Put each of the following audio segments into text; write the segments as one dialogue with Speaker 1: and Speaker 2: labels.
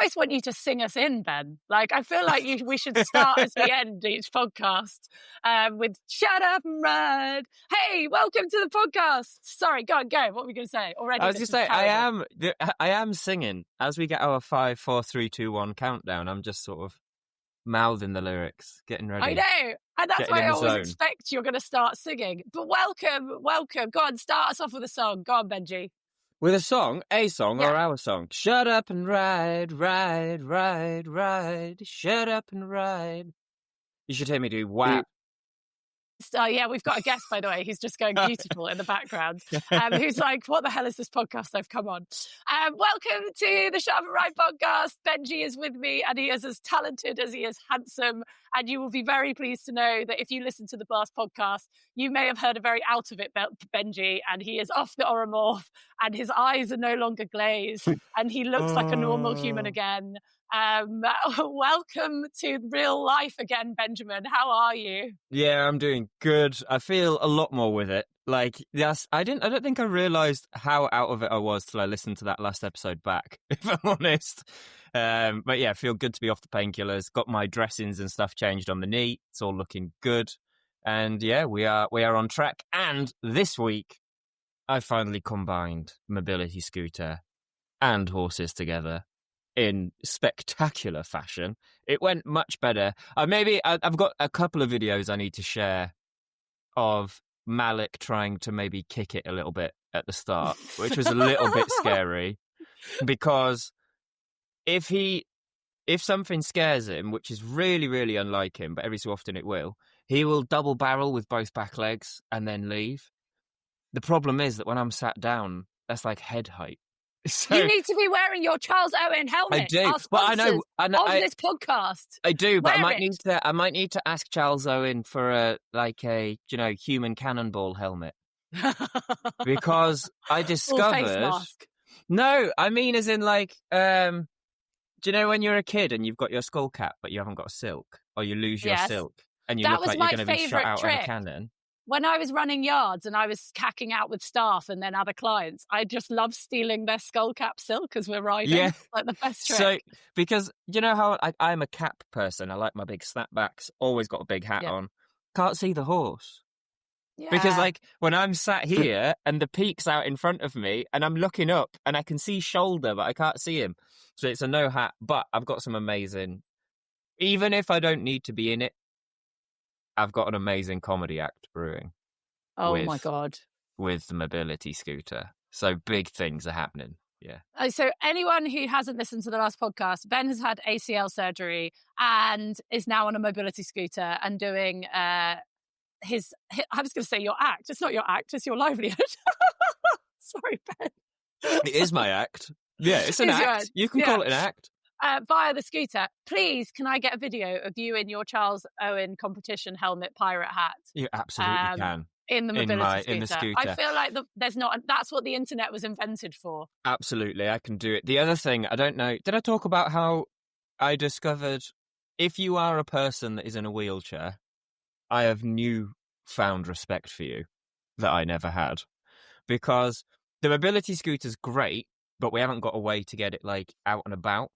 Speaker 1: almost want you to sing us in, Ben. Like, I feel like we should start as we end each podcast with "Shut Up and Ride." Hey, welcome to the podcast. Sorry, go on, go. What were we going to say? Already,
Speaker 2: I was going to say, I am singing as we get our 5, 4, 3, 2, 1 countdown. I'm just sort of mouthing the lyrics, getting ready.
Speaker 1: I know, and that's why I always expect you're going to start singing. But welcome. Go on, start us off with a song. Go on, Benji.
Speaker 2: With a song or our song? Shut up and ride, ride, ride, ride. Shut up and ride. You should hear me do wow.
Speaker 1: Yeah, we've got a guest, by the way. He's just going beautiful in the background. Who's like, what the hell is this podcast I've come on? Welcome to the Shut Up and Ride podcast. Benji is with me, and he is as talented as he is handsome. And you will be very pleased to know that if you listen to the last podcast, you may have heard a very out of it Benji, and he is off the oromorph, and his eyes are no longer glazed, and he looks like a normal human again. Welcome to real life again, Benjamin. How are you?
Speaker 2: Yeah, I'm doing good. I feel a lot more with it. Like, yes, I don't think I realised how out of it I was till I listened to that last episode back, if I'm honest. But yeah, I feel good to be off the painkillers. Got my dressings and stuff changed on the knee. It's all looking good. And yeah, we are on track. And this week, I finally combined mobility scooter and horses together in spectacular fashion. It went much better. I've got a couple of videos I need to share of Malik trying to maybe kick it a little bit at the start, which was a little bit scary, because if something scares him, which is really, really unlike him, but every so often it will, he will double barrel with both back legs and then leave. The problem is that when I'm sat down, that's like head height. So,
Speaker 1: you need to be wearing your Charles Owen helmet.
Speaker 2: I do. Well, I know
Speaker 1: on this podcast.
Speaker 2: I do, but I might need to ask Charles Owen for a human cannonball helmet. Because I discovered
Speaker 1: face mask.
Speaker 2: No, I mean as in like do you know when you're a kid and you've got your skull cap but you haven't got a silk, or you lose your silk and you look like you're going to be shot out of a cannon?
Speaker 1: When I was running yards and I was cacking out with staff and then other clients, I just love stealing their skull cap silk as we're riding. Yeah. Like the best trick.
Speaker 2: So, because you know how I'm a cap person. I like my big snapbacks, always got a big hat on. Can't see the horse. Yeah. Because like when I'm sat here and the peak's out in front of me and I'm looking up and I can see shoulder, but I can't see him. So it's a no hat, but I've got some amazing, even if I don't need to be in it, I've got an amazing comedy act brewing.
Speaker 1: Oh my God.
Speaker 2: With the mobility scooter. So big things are happening. Yeah.
Speaker 1: So anyone who hasn't listened to the last podcast, Ben has had ACL surgery and is now on a mobility scooter and doing I was going to say your act. It's not your act, it's your livelihood. Sorry, Ben.
Speaker 2: It is my act. Yeah, it's an act. You can call it an act.
Speaker 1: Via the scooter. Please, can I get a video of you in your Charles Owen competition helmet pirate hat?
Speaker 2: You absolutely can.
Speaker 1: In the mobility scooter.
Speaker 2: In the scooter.
Speaker 1: I feel like that's what the internet was invented for.
Speaker 2: Absolutely, I can do it. The other thing, I don't know, did I talk about how I discovered if you are a person that is in a wheelchair, I have newfound respect for you that I never had. Because the mobility scooter's great, but we haven't got a way to get it like out and about.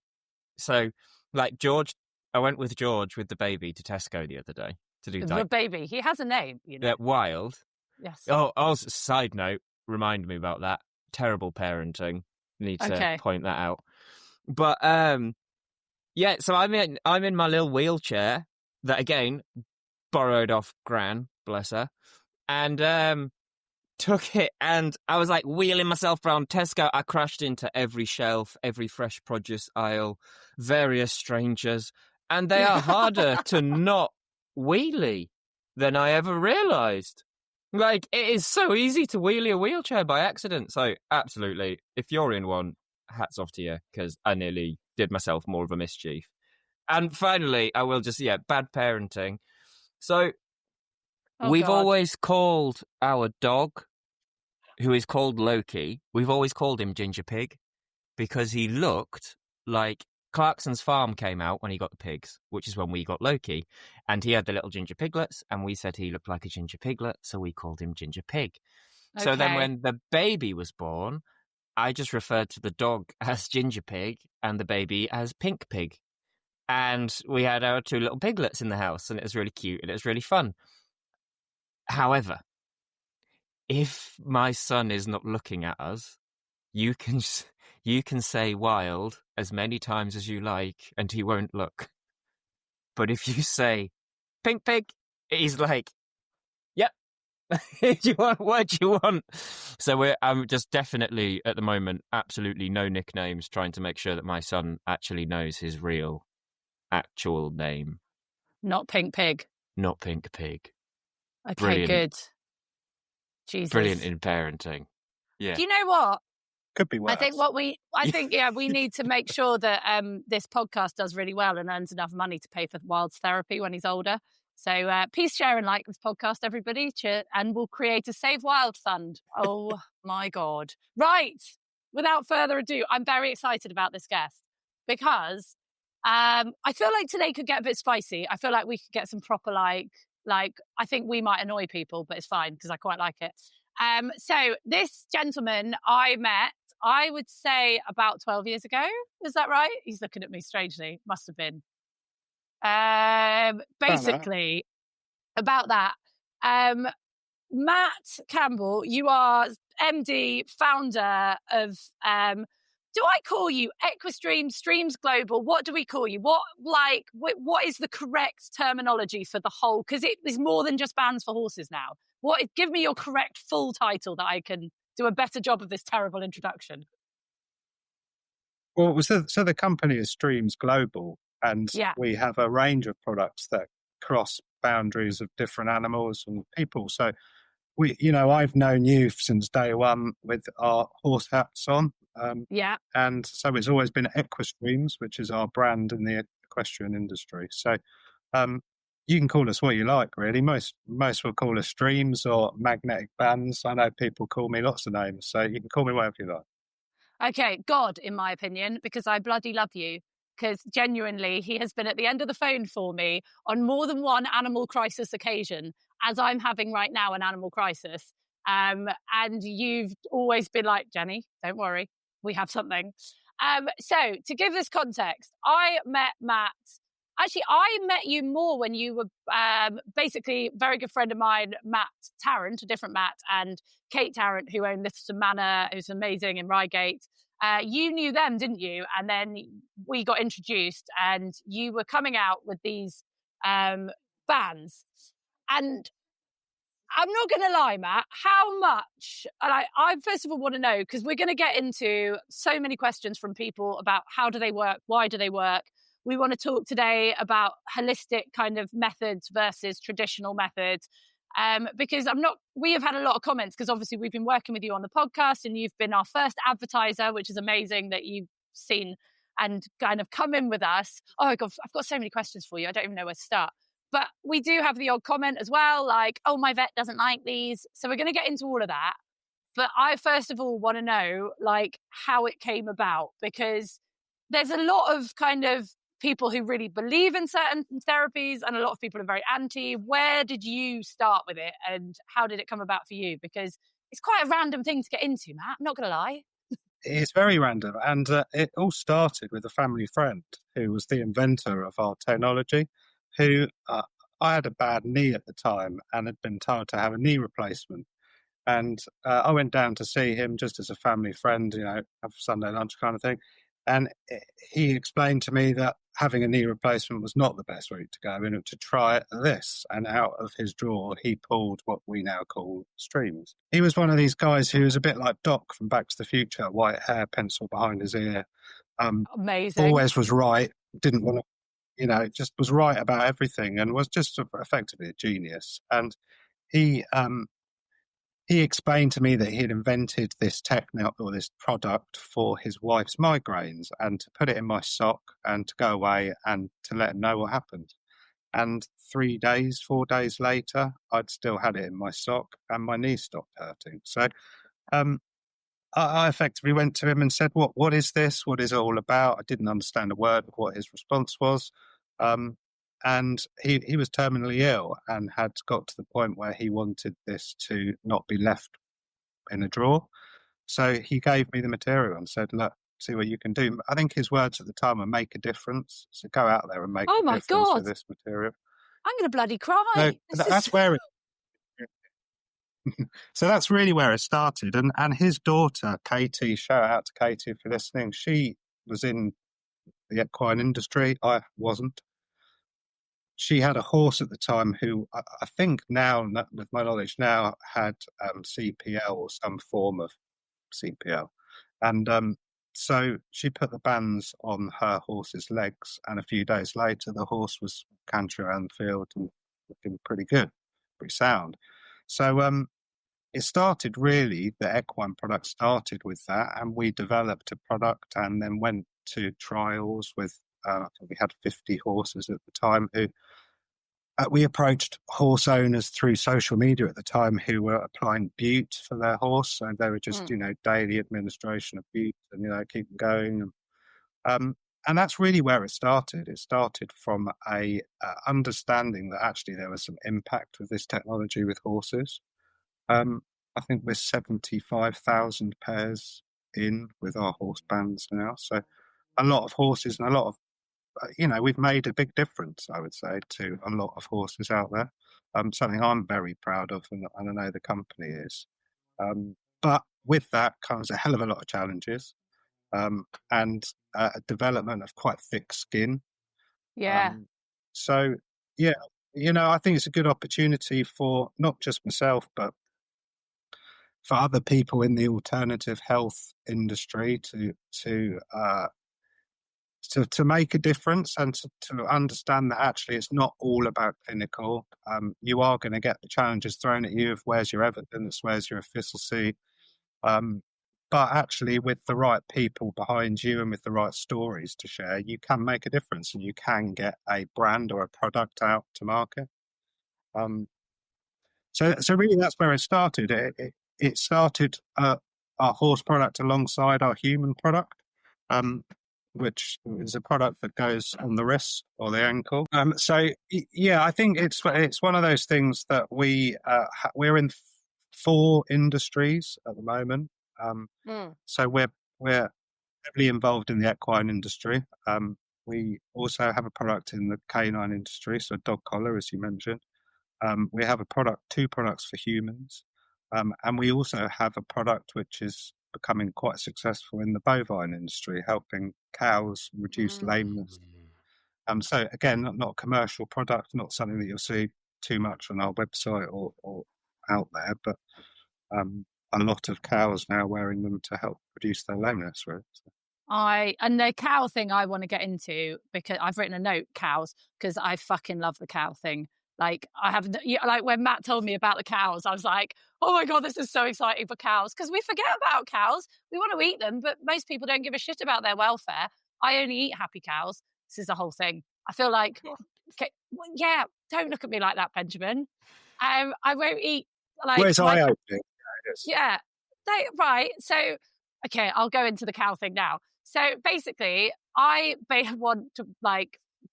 Speaker 2: So, like I went with George with the baby to Tesco the other day to do
Speaker 1: the baby. He has a name, you know.
Speaker 2: Wild.
Speaker 1: Yes.
Speaker 2: Oh, side note, remind me about that. Terrible parenting. Need to point that out. But so I'm in my little wheelchair that again borrowed off Gran, bless her, and took it, and I was like wheeling myself around Tesco. I crashed into every shelf, every fresh produce aisle, various strangers, and they are harder to not wheelie than I ever realised. Like, it is so easy to wheelie a wheelchair by accident. So, absolutely, if you're in one, hats off to you, because I nearly did myself more of a mischief. And finally, I will just, bad parenting. So, we've always called our dog, who is called Loki, we've always called him Ginger Pig, because he looked like Clarkson's Farm came out when he got the pigs, which is when we got Loki, and he had the little ginger piglets, and we said he looked like a ginger piglet, so we called him Ginger Pig. Okay. So then when the baby was born, I just referred to the dog as Ginger Pig and the baby as Pink Pig. And we had our 2 little piglets in the house, and it was really cute and it was really fun. However, if my son is not looking at us, you can say wild as many times as you like, and he won't look. But if you say Pink Pig, he's like, "Yep, what do you want?" So I'm just definitely at the moment absolutely no nicknames, trying to make sure that my son actually knows his actual name.
Speaker 1: Not Pink Pig.
Speaker 2: Not Pink Pig.
Speaker 1: Okay,
Speaker 2: Brilliant.
Speaker 1: Good. Jesus.
Speaker 2: Brilliant in parenting. Yeah.
Speaker 1: Do you know what?
Speaker 3: Could be worse.
Speaker 1: I think we need to make sure that this podcast does really well and earns enough money to pay for Wild's therapy when he's older. So please share and like this podcast, everybody, and we'll create a Save Wild fund. Oh my God. Right. Without further ado, I'm very excited about this guest because I feel like today could get a bit spicy. I feel like we could get some proper like I think we might annoy people, but it's fine because I quite like it. So this gentleman I met, I would say about 12 years ago. Is that right? He's looking at me strangely. Must have been. Basically, about that. Matt Campbell, you are MD, founder of, do I call you StreamZ Global? What do we call you? What is the correct terminology for the whole? Because it is more than just bands for horses now. Give me your correct full title that I can do a better job of this terrible introduction.
Speaker 3: Well, so the company is StreamZ Global, and we have a range of products that cross boundaries of different animals and people. So I've known you since day one with our horse hats on. And so it's always been EQU, which is our brand in the equestrian industry. So you can call us what you like, really. Most will call us streams or magnetic bands. I know people call me lots of names, so you can call me whatever you like.
Speaker 1: Okay, God, in my opinion, because I bloody love you. Because genuinely, he has been at the end of the phone for me on more than one animal crisis occasion, as I'm having right now an animal crisis. And you've always been like, Jenny, don't worry, we have something. So to give this context, I met Matt. Actually, I met you more when you were basically a very good friend of mine, Matt Tarrant, a different Matt, and Kate Tarrant, who owned Littleton Manor, who's amazing in Reigate. You knew them, didn't you? And then we got introduced and you were coming out with these bands. And I'm not going to lie, Matt, how much, and I first of all want to know, because we're going to get into so many questions from people about how do they work, why do they work. We want to talk today about holistic kind of methods versus traditional methods. Because we have had a lot of comments because obviously we've been working with you on the podcast and you've been our first advertiser, which is amazing that you've seen and kind of come in with us. Oh God, I've got so many questions for you. I don't even know where to start. But we do have the odd comment as well, like, oh, my vet doesn't like these. So we're going to get into all of that. But I first of all want to know like how it came about, because there's a lot of kind of people who really believe in certain therapies and a lot of people are very anti. Where did you start with it and how did it come about for you? Because it's quite a random thing to get into, Matt. I'm not going to lie.
Speaker 3: It's very random. And it all started with a family friend who was the inventor of our technology, who I had a bad knee at the time and had been told to have a knee replacement. And I went down to see him just as a family friend, have Sunday lunch kind of thing. And he explained to me that having a knee replacement was not the best route to go and to try this. And out of his drawer, he pulled what we now call streams. He was one of these guys who was a bit like Doc from Back to the Future, white hair, pencil behind his ear.
Speaker 1: Amazing.
Speaker 3: Always was right, didn't want to, just was right about everything and was just effectively a genius. And he explained to me that he had invented this this product for his wife's migraines and to put it in my sock and to go away and to let him know what happened. And 4 days later, I'd still had it in my sock and my knee stopped hurting. So I effectively went to him and said, what is this? What is it all about? I didn't understand a word of what his response was. And he was terminally ill and had got to the point where he wanted this to not be left in a drawer. So he gave me the material and said, look, see what you can do. I think his words at the time were make a difference. So go out there and make a difference with this material.
Speaker 1: I'm going to bloody cry.
Speaker 3: So that's where so that's really where it started. And his daughter, Katie, shout out to Katie if you're listening. She was in the equine industry. I wasn't. She had a horse at the time who I think now, with my knowledge now, had CPL or some form of CPL. And so she put the bands on her horse's legs, and a few days later, the horse was cantering around the field and looking pretty good, pretty sound. So it started really, the equine product started with that, and we developed a product and then went to trials with, I think we had 50 horses at the time who, we approached horse owners through social media at the time who were applying bute for their horse. So they were just, daily administration of bute and, keep them going. And that's really where it started. It started from a understanding that actually there was some impact with this technology with horses. I think we're 75,000 pairs in with our horse bands now. So a lot of horses and a lot of, we've made a big difference, I would say, to a lot of horses out there. Something I'm very proud of, and I know the company is. But with that comes a hell of a lot of challenges, and a development of quite thick skin.
Speaker 1: Yeah.
Speaker 3: So, yeah, I think it's a good opportunity for not just myself, but for other people in the alternative health industry to make a difference and to understand that actually it's not all about clinical. You are going to get the challenges thrown at you of where's your evidence, where's your efficacy. But actually with the right people behind you and with the right stories to share, you can make a difference and you can get a brand or a product out to market. So really that's where it started. It started our horse product alongside our human product. Which is a product that goes on the wrist or the ankle. So yeah, I think it's one of those things that we're in 4 industries at the moment. So we're heavily involved in the equine industry. We also have a product in the canine industry, so dog collar, as you mentioned. We have 2 products for humans, and we also have a product which is becoming quite successful in the bovine industry, helping cows reduce lameness. So again, not a commercial product, not something that you'll see too much on our website or out there, but a lot of cows now wearing them to help reduce their lameness. Right?
Speaker 1: And the cow thing I want to get into, because I've written a note, cows, because I fucking love the cow thing. Like when Matt told me about the cows, I was like, oh my God, this is so exciting for cows. Because we forget about cows. We want to eat them, but most people don't give a shit about their welfare. I only eat happy cows. This is the whole thing. I feel like, okay, don't look at me like that, Benjamin. I won't eat like...
Speaker 3: Where's eye-opening?
Speaker 1: Yeah, right. So, okay, I'll go into the cow thing now. So basically, I want to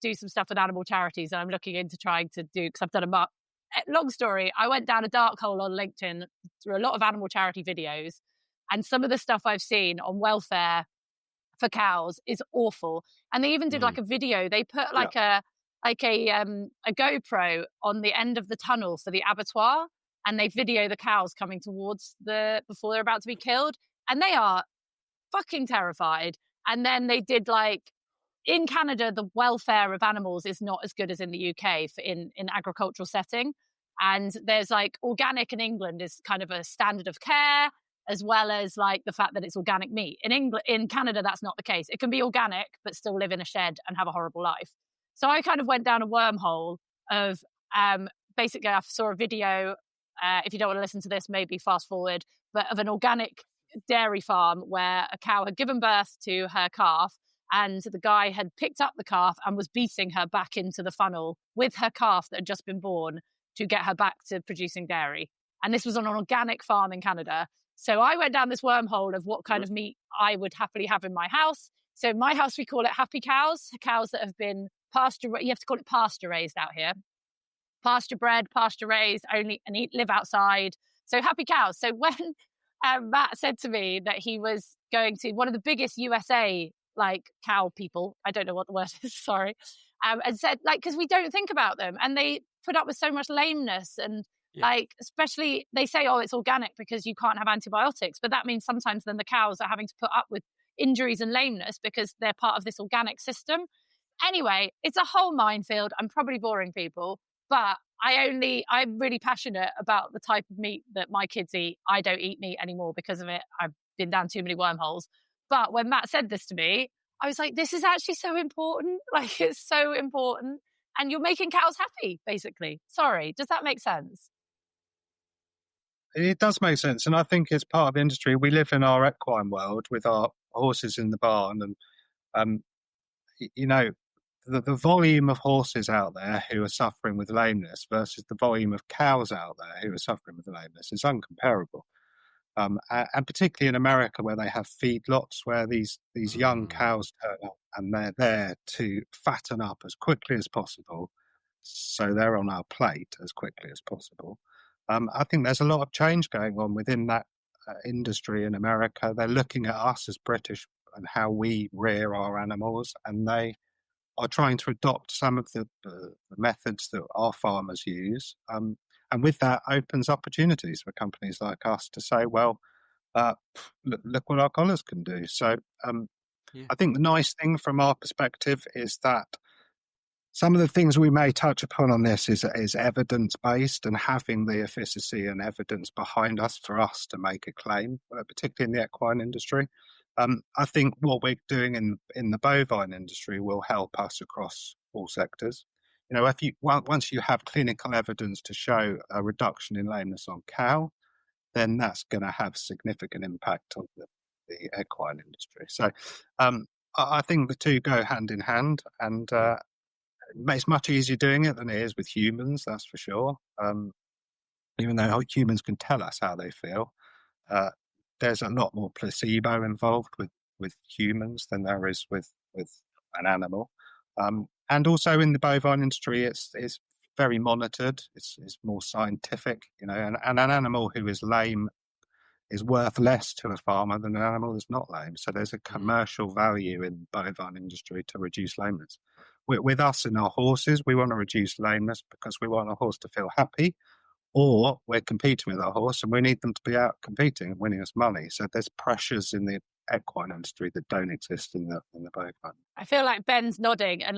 Speaker 1: do some stuff with animal charities, and I'm looking into trying to do, because I've done long story, I went down a dark hole on LinkedIn through a lot of animal charity videos, and some of the stuff I've seen on welfare for cows is awful. And they even did a video. They put a GoPro on the end of the tunnel for the abattoir, and they video the cows coming towards before they're about to be killed, and they are fucking terrified. And then they did in Canada, the welfare of animals is not as good as in the UK in agricultural setting. And there's organic in England is kind of a standard of care, as well as the fact that it's organic meat. In Canada, that's not the case. It can be organic, but still live in a shed and have a horrible life. So I kind of went down a wormhole of basically I saw a video, if you don't want to listen to this, maybe fast forward, but of an organic dairy farm where a cow had given birth to her calf, and the guy had picked up the calf and was beating her back into the funnel with her calf that had just been born to get her back to producing dairy. And this was on an organic farm in Canada. So I went down this wormhole of what kind of meat I would happily have in my house. So in my house, we call it happy cows that have been you have to call it pasture raised out here. Pasture bred, pasture raised, live outside. So happy cows. So when Matt said to me that he was going to one of the biggest USA cow people. I don't know what the word is. Sorry. And said because we don't think about them, and they put up with so much lameness and especially they say, oh, it's organic because you can't have antibiotics, but that means sometimes then the cows are having to put up with injuries and lameness because they're part of this organic system. Anyway, it's a whole minefield. I'm probably boring people, but I'm really passionate about the type of meat that my kids eat. I don't eat meat anymore because of it. I've been down too many wormholes. But when Matt said this to me, I was like, this is actually so important. It's so important. And you're making cows happy, basically. Sorry, does that make sense?
Speaker 3: It does make sense. And I think it's part of the industry. We live in our equine world with our horses in the barn. And, the volume of horses out there who are suffering with lameness versus the volume of cows out there who are suffering with lameness is uncomparable. And particularly in America, where they have feedlots where these young cows turn up and they're there to fatten up as quickly as possible, so they're on our plate as quickly as possible. I think there's a lot of change going on within that industry in America. They're looking at us as British and how we rear our animals, and they are trying to adopt some of the methods that our farmers use. And with that opens opportunities for companies like us to say, well, look what our collars can do. So I think the nice thing from our perspective is that some of the things we may touch upon on this is evidence-based, and having the efficacy and evidence behind us for us to make a claim, particularly in the equine industry. I think what we're doing in the bovine industry will help us across all sectors. Once you have clinical evidence to show a reduction in lameness on cow, then that's going to have significant impact on the equine industry. So I think the two go hand in hand, and it's much easier doing it than it is with humans, that's for sure. Even though humans can tell us how they feel, there's a lot more placebo involved with humans than there is with an animal. And also in the bovine industry, it's very monitored. It's more scientific, and an animal who is lame is worth less to a farmer than an animal that's not lame. So there's a commercial value in the bovine industry to reduce lameness. With us and our horses, we want to reduce lameness because we want a horse to feel happy, or we're competing with our horse and we need them to be out competing and winning us money. So there's pressures in the equine industry that don't exist in the bovine.
Speaker 1: I feel like Ben's nodding, and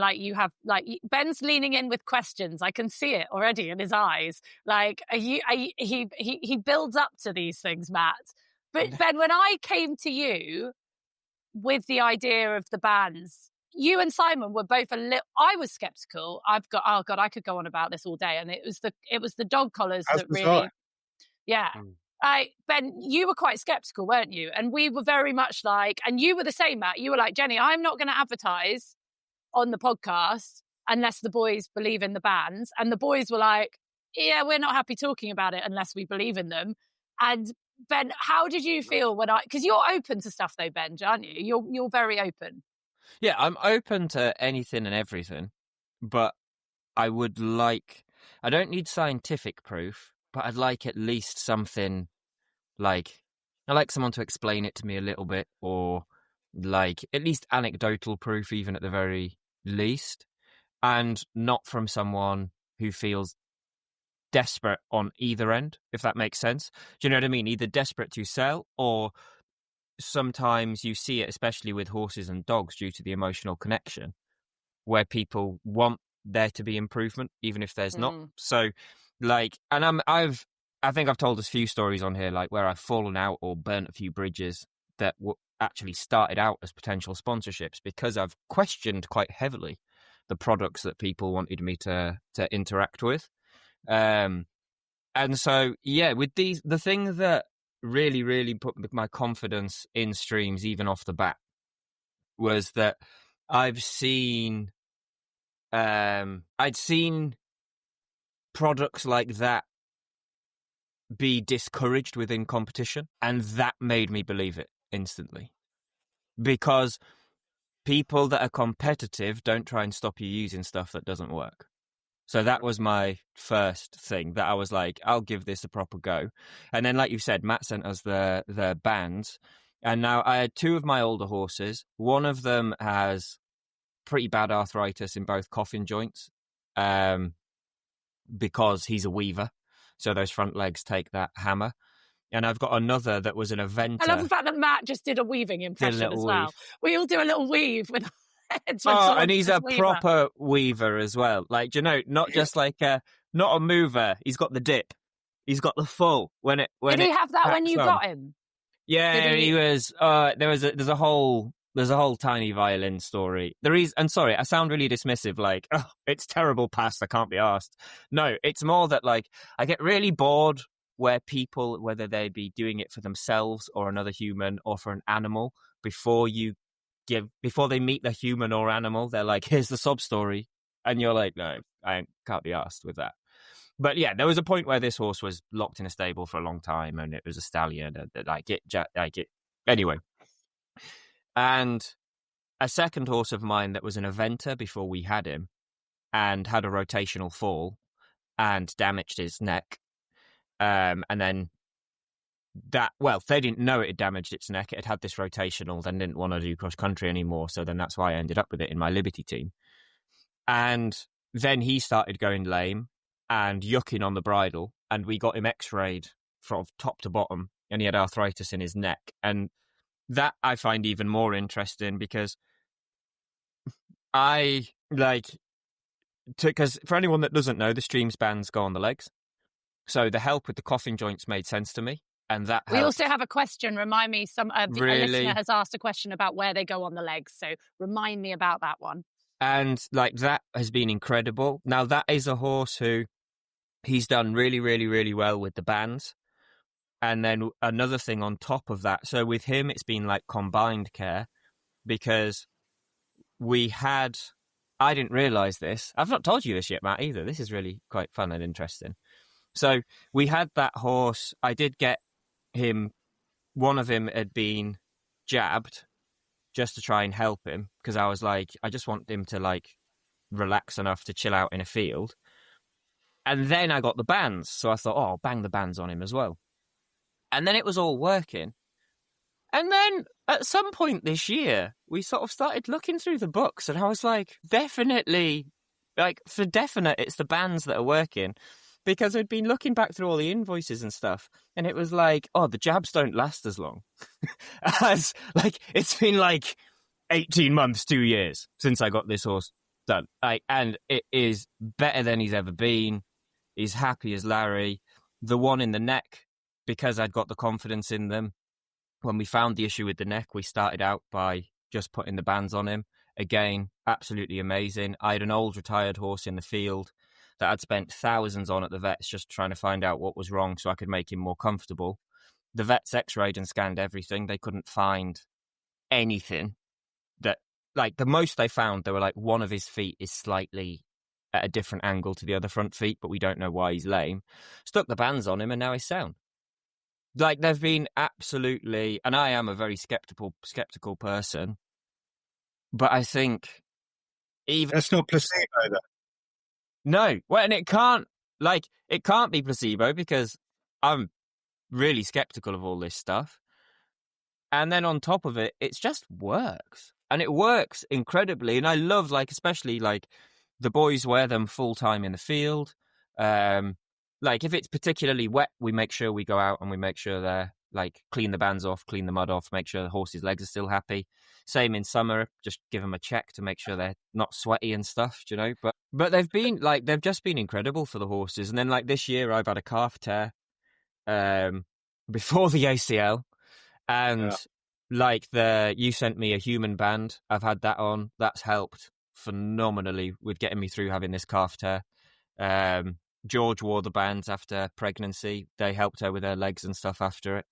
Speaker 1: Ben's leaning in with questions. I can see it already in his eyes. He builds up to these things, Matt. But Ben, when I came to you with the idea of the bands, you and Simon were both I was skeptical. I could go on about this all day. And it was the dog collars that really, yeah. Ben, you were quite skeptical, weren't you? And we were very much and you were the same, Matt. You were like, Jenny, I'm not going to advertise on the podcast unless the boys believe in the bands. And the boys were like, yeah, we're not happy talking about it unless we believe in them. And Ben, how did you feel because you're open to stuff though, Ben, aren't you? You're very open.
Speaker 2: Yeah, I'm open to anything and everything, but I don't need scientific proof, but I'd like at least something I like someone to explain it to me a little bit, or at least anecdotal proof, even at the very least, and not from someone who feels desperate on either end, if that makes sense. Do you know what I mean? Either desperate to sell, or sometimes you see it, especially with horses and dogs, due to the emotional connection, where people want there to be improvement, even if there's not. So, and I think I've told a few stories on here, where I've fallen out or burnt a few bridges that actually started out as potential sponsorships because I've questioned quite heavily the products that people wanted me to interact with. And so, yeah, with the thing that really, really put my confidence in StreamZ even off the bat was that I'd seen products like that be discouraged within competition, and that made me believe it instantly, because people that are competitive don't try and stop you using stuff that doesn't work. So that was my first thing that I was like, I'll give this a proper go. And then, like you said, Matt sent us the bands. And now I had 2 of my older horses. One of them has pretty bad arthritis in both coffin joints because he's a weaver. So those front legs take that hammer. And I've got another that was an eventer.
Speaker 1: I love the fact that Matt just did a weaving impression as well. Weave. We all do a little weave with our heads.
Speaker 2: And he's a proper weaver as well. Like, you know, not just like not a mover. He's got the dip. He's got the full. Did
Speaker 1: he have that when you got him?
Speaker 2: Yeah, he was. There's a whole tiny violin story. And sorry, I sound really dismissive. Like, oh, it's terrible past. I can't be asked. No, it's more that like I get really bored where people, whether they be doing it for themselves or another human or for an animal, before they meet the human or animal, they're like, here's the sob story. And you're like, no, I can't be asked with that. But yeah, there was a point where this horse was locked in a stable for a long time and it was a stallion. Anyway. And a second horse of mine that was an eventer before we had him and had a rotational fall and damaged his neck. And then they didn't know it had damaged its neck. It had this rotational, then didn't want to do cross country anymore. So then that's why I ended up with it in my Liberty team. And then he started going lame and yucking on the bridle. And we got him x-rayed from top to bottom. And he had arthritis in his neck. And that I find even more interesting because because for anyone that doesn't know, the StreamZ Bands go on the legs. So the help with the coffin joints made sense to me, and that helped.
Speaker 1: We also have a question. Remind me, a listener has asked a question about where they go on the legs. So remind me about that one.
Speaker 2: And like that has been incredible. Now that is a horse who he's done really, really, really well with the bands. And then another thing on top of that. So with him, it's been like combined care because I didn't realize this. I've not told you this yet, Matt, either. This is really quite fun and interesting. So we had that horse. I did get him. One of him had been jabbed just to try and help him because I was like, I just want him to like relax enough to chill out in a field. And then I got the bands. So I thought, I'll bang the bands on him as well. And then it was all working. And then at some point this year, we sort of started looking through the books and I was like, definitely, like for definite, it's the bands that are working. Because I'd been looking back through all the invoices and stuff, and it was like, the jabs don't last as long. As like it's been like 18 months, 2 years since I got this horse done. And it is better than he's ever been. He's happy as Larry. The one in the neck, because I'd got the confidence in them. When we found the issue with the neck, we started out by just putting the bands on him. Again, absolutely amazing. I had an old retired horse in the field that I'd spent thousands on at the vets just trying to find out what was wrong so I could make him more comfortable. The vets x-rayed and scanned everything. They couldn't find anything that, like, the most they found, they were like, one of his feet is slightly at a different angle to the other front feet, but we don't know why he's lame. Stuck the bands on him and now he's sound. Like, they've been absolutely, and I am a very skeptical person, but I think even...
Speaker 3: That's not placebo, though.
Speaker 2: No, well, and it can't be placebo because I'm really skeptical of all this stuff. And then on top of it, it just works. And it works incredibly. And I love, like, especially, like, the boys wear them full time in the field. Like, if it's particularly wet, we make sure we go out and we make sure they're, like, clean the bands off, clean the mud off, make sure the horse's legs are still happy. Same in summer, just give them a check to make sure they're not sweaty and stuff, you know. But they've just been incredible for the horses. And then, like, this year I've had a calf tear before the ACL. And you sent me a human band. I've had that on. That's helped phenomenally with getting me through having this calf tear. George wore the bands after pregnancy. They helped her with her legs and stuff after it.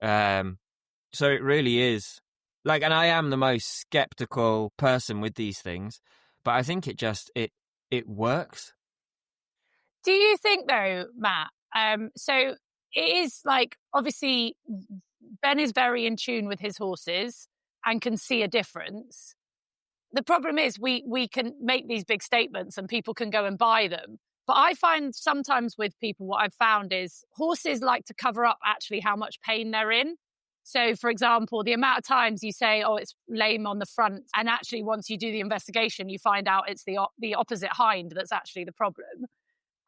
Speaker 2: So it really is. Like, and I am the most skeptical person with these things, but I think it works.
Speaker 1: Do you think, though, Matt, so it is like, obviously, Ben is very in tune with his horses and can see a difference. the problem is we can make these big statements and people can go and buy them. But I find sometimes with people, what I've found is horses like to cover up actually how much pain they're in. So, for example, the amount of times you say, oh, it's lame on the front, and actually once you do the investigation, you find out it's the opposite hind that's actually the problem.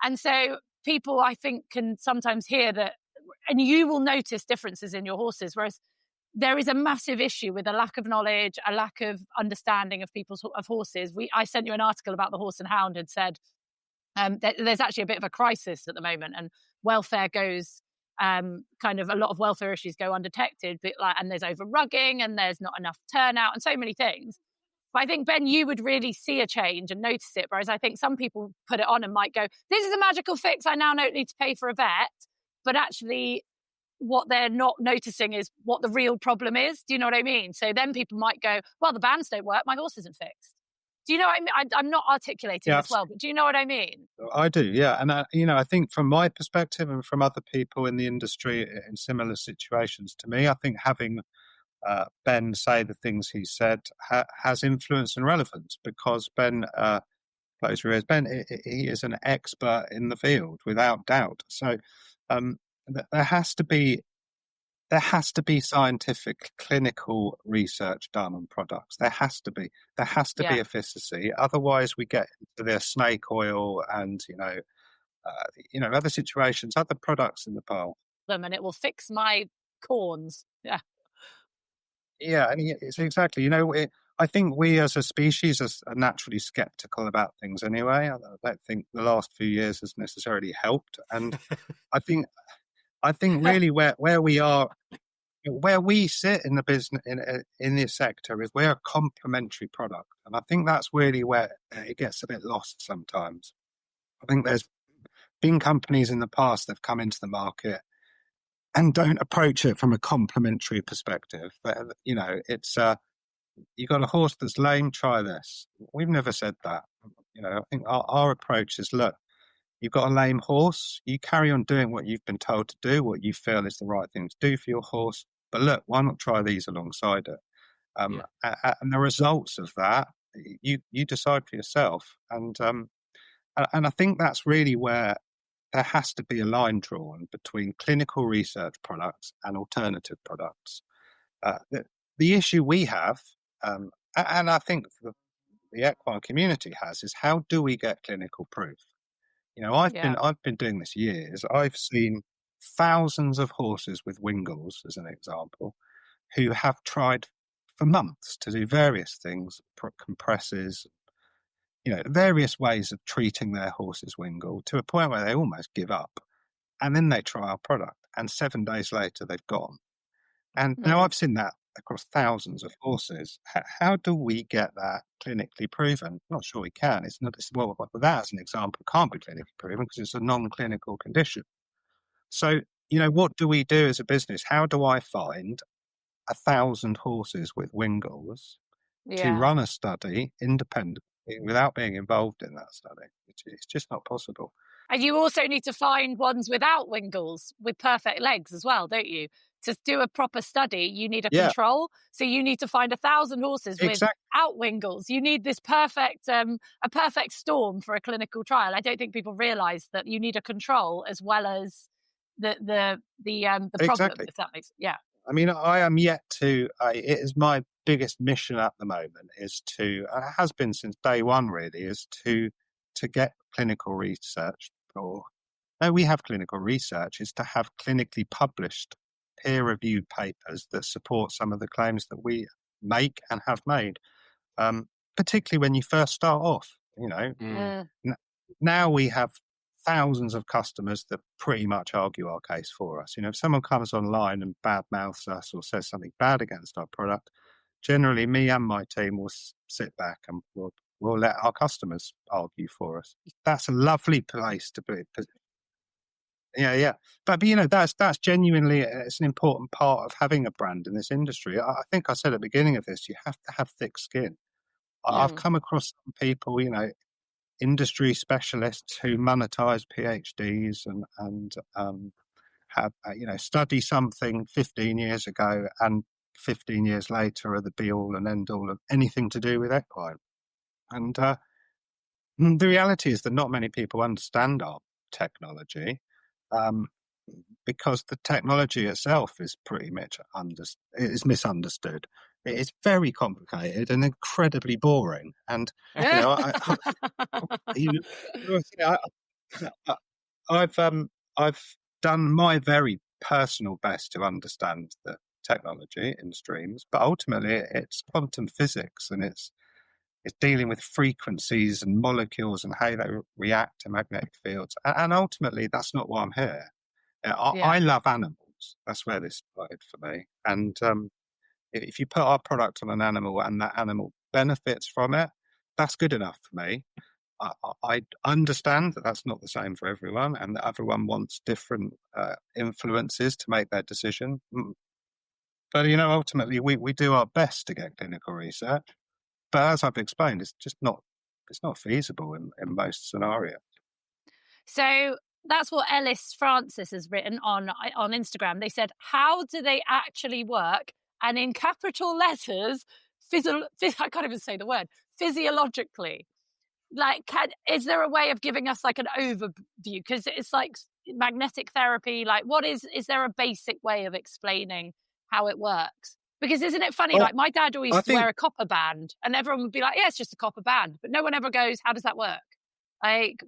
Speaker 1: And so people, I think, can sometimes hear that, and you will notice differences in your horses, whereas there is a massive issue with a lack of knowledge, a lack of understanding of horses. I sent you an article about the Horse and Hound and said there's actually a bit of a crisis at the moment, and welfare goes kind of a lot of welfare issues go undetected, and there's over rugging and there's not enough turnout and so many things. But I think, Ben, you would really see a change and notice it, whereas I think some people put it on and might go, this is a magical fix, I now don't need to pay for a vet. But actually, what they're not noticing is what the real problem is. Do you know what I mean? So then people might go, well, the bands don't work, my horse isn't fixed. Do you know what I mean? I'm not articulating this well, but do you know what I mean?
Speaker 3: I do, yeah. And, I think from my perspective and from other people in the industry in similar situations to me, I think having Ben say the things he said has influence and relevance, because Ben, close your ears, Ben, he is an expert in the field, without doubt. So there has to be scientific, clinical research done on products. There has to be efficacy. Otherwise, we get into the snake oil and other situations, other products in the pile.
Speaker 1: And it will fix my corns. Yeah.
Speaker 3: Yeah, and it's exactly. I think we as a species are naturally skeptical about things anyway. I don't think the last few years has necessarily helped, and I think really where we are, where we sit in the business in this sector, is we're a complementary product, and I think that's really where it gets a bit lost sometimes. I think there's been companies in the past that have come into the market and don't approach it from a complementary perspective. But, it's you got a horse that's lame, try this. We've never said that. I think our approach is, look, you've got a lame horse, you carry on doing what you've been told to do, what you feel is the right thing to do for your horse. But look, why not try these alongside it? And the results of that, you decide for yourself. And I think that's really where there has to be a line drawn between clinical research products and alternative products. The issue we have, and I think the equine community has, is how do we get clinical proof? I've been doing this years. I've seen thousands of horses with wingles, as an example, who have tried for months to do various things, compresses, various ways of treating their horse's wingle, to a point where they almost give up. And then they try our product, and 7 days later they've gone. And now I've seen that across thousands of horses. How do we get that clinically proven? I'm not sure we can. Well, that as an example can't be clinically proven because it's a non-clinical condition. So, what do we do as a business? How do I find 1,000 horses with wingles to run a study independently without being involved in that study? It's just not possible.
Speaker 1: And you also need to find ones without wingles with perfect legs as well, don't you? To do a proper study, you need a control. So you need to find 1,000 horses without wingles. You need this perfect, a perfect storm for a clinical trial. I don't think people realise that you need a control as well as the problem. If that makes
Speaker 3: I mean, I am yet to. It is my biggest mission at the moment. It has been since day one. Really, is to get clinical research. We have clinical research. Is to have clinically published, peer-reviewed papers that support some of the claims that we make and have made. Particularly when you first start off. Now we have thousands of customers that pretty much argue our case for us. If someone comes online and badmouths us or says something bad against our product, generally me and my team will sit back and we'll let our customers argue for us. That's a lovely place to be. Yeah. But that's genuinely, it's an important part of having a brand in this industry. I think I said at the beginning of this, you have to have thick skin. I've come across some people, industry specialists who monetize PhDs and have study something 15 years ago and 15 years later are the be-all and end-all of anything to do with equine. And the reality is that not many people understand our technology, because the technology itself is pretty much misunderstood. It is very complicated and incredibly boring. And I've done my very personal best to understand the technology in streams, but ultimately it's quantum physics, and it's dealing with frequencies and molecules and how they react to magnetic fields. And ultimately, that's not why I'm here. I love animals. That's where this started for me. And if you put our product on an animal and that animal benefits from it, that's good enough for me. I understand that that's not the same for everyone, and that everyone wants different influences to make their decision. But, ultimately, we do our best to get clinical research. But as I've explained, it's not feasible in most scenarios.
Speaker 1: So that's what Ellis Francis has written on Instagram. They said, how do they actually work? And in capital letters, I can't even say the word, physiologically. Like, is there a way of giving us like an overview? Because it's like magnetic therapy. Like, is there a basic way of explaining how it works? Because isn't it funny? Like, my dad always used to wear a copper band, and everyone would be like, yeah, it's just a copper band. But no one ever goes, how does that work? Like,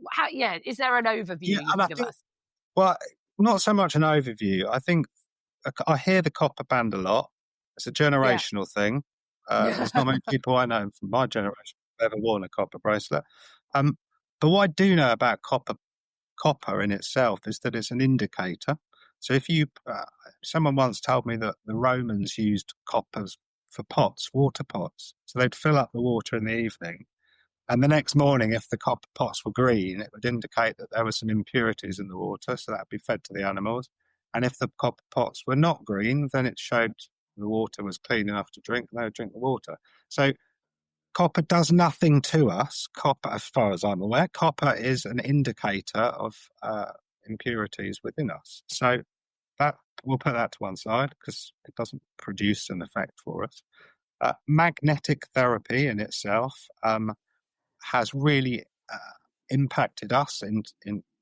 Speaker 1: is there an overview you can give us?
Speaker 3: Well, not so much an overview. I think I hear the copper band a lot. It's a generational thing. There's not many people I know from my generation who've ever worn a copper bracelet. But what I do know about copper in itself is that it's an indicator. So if someone once told me that the Romans used coppers for pots, water pots. So they'd fill up the water in the evening, and the next morning, if the copper pots were green, it would indicate that there were some impurities in the water, so that would be fed to the animals. And if the copper pots were not green, then it showed the water was clean enough to drink, and they would drink the water. So copper does nothing to us. Copper, as far as I'm aware, copper is an indicator of impurities within us. So that we'll put that to one side because it doesn't produce an effect for us. Magnetic therapy in itself has really impacted us in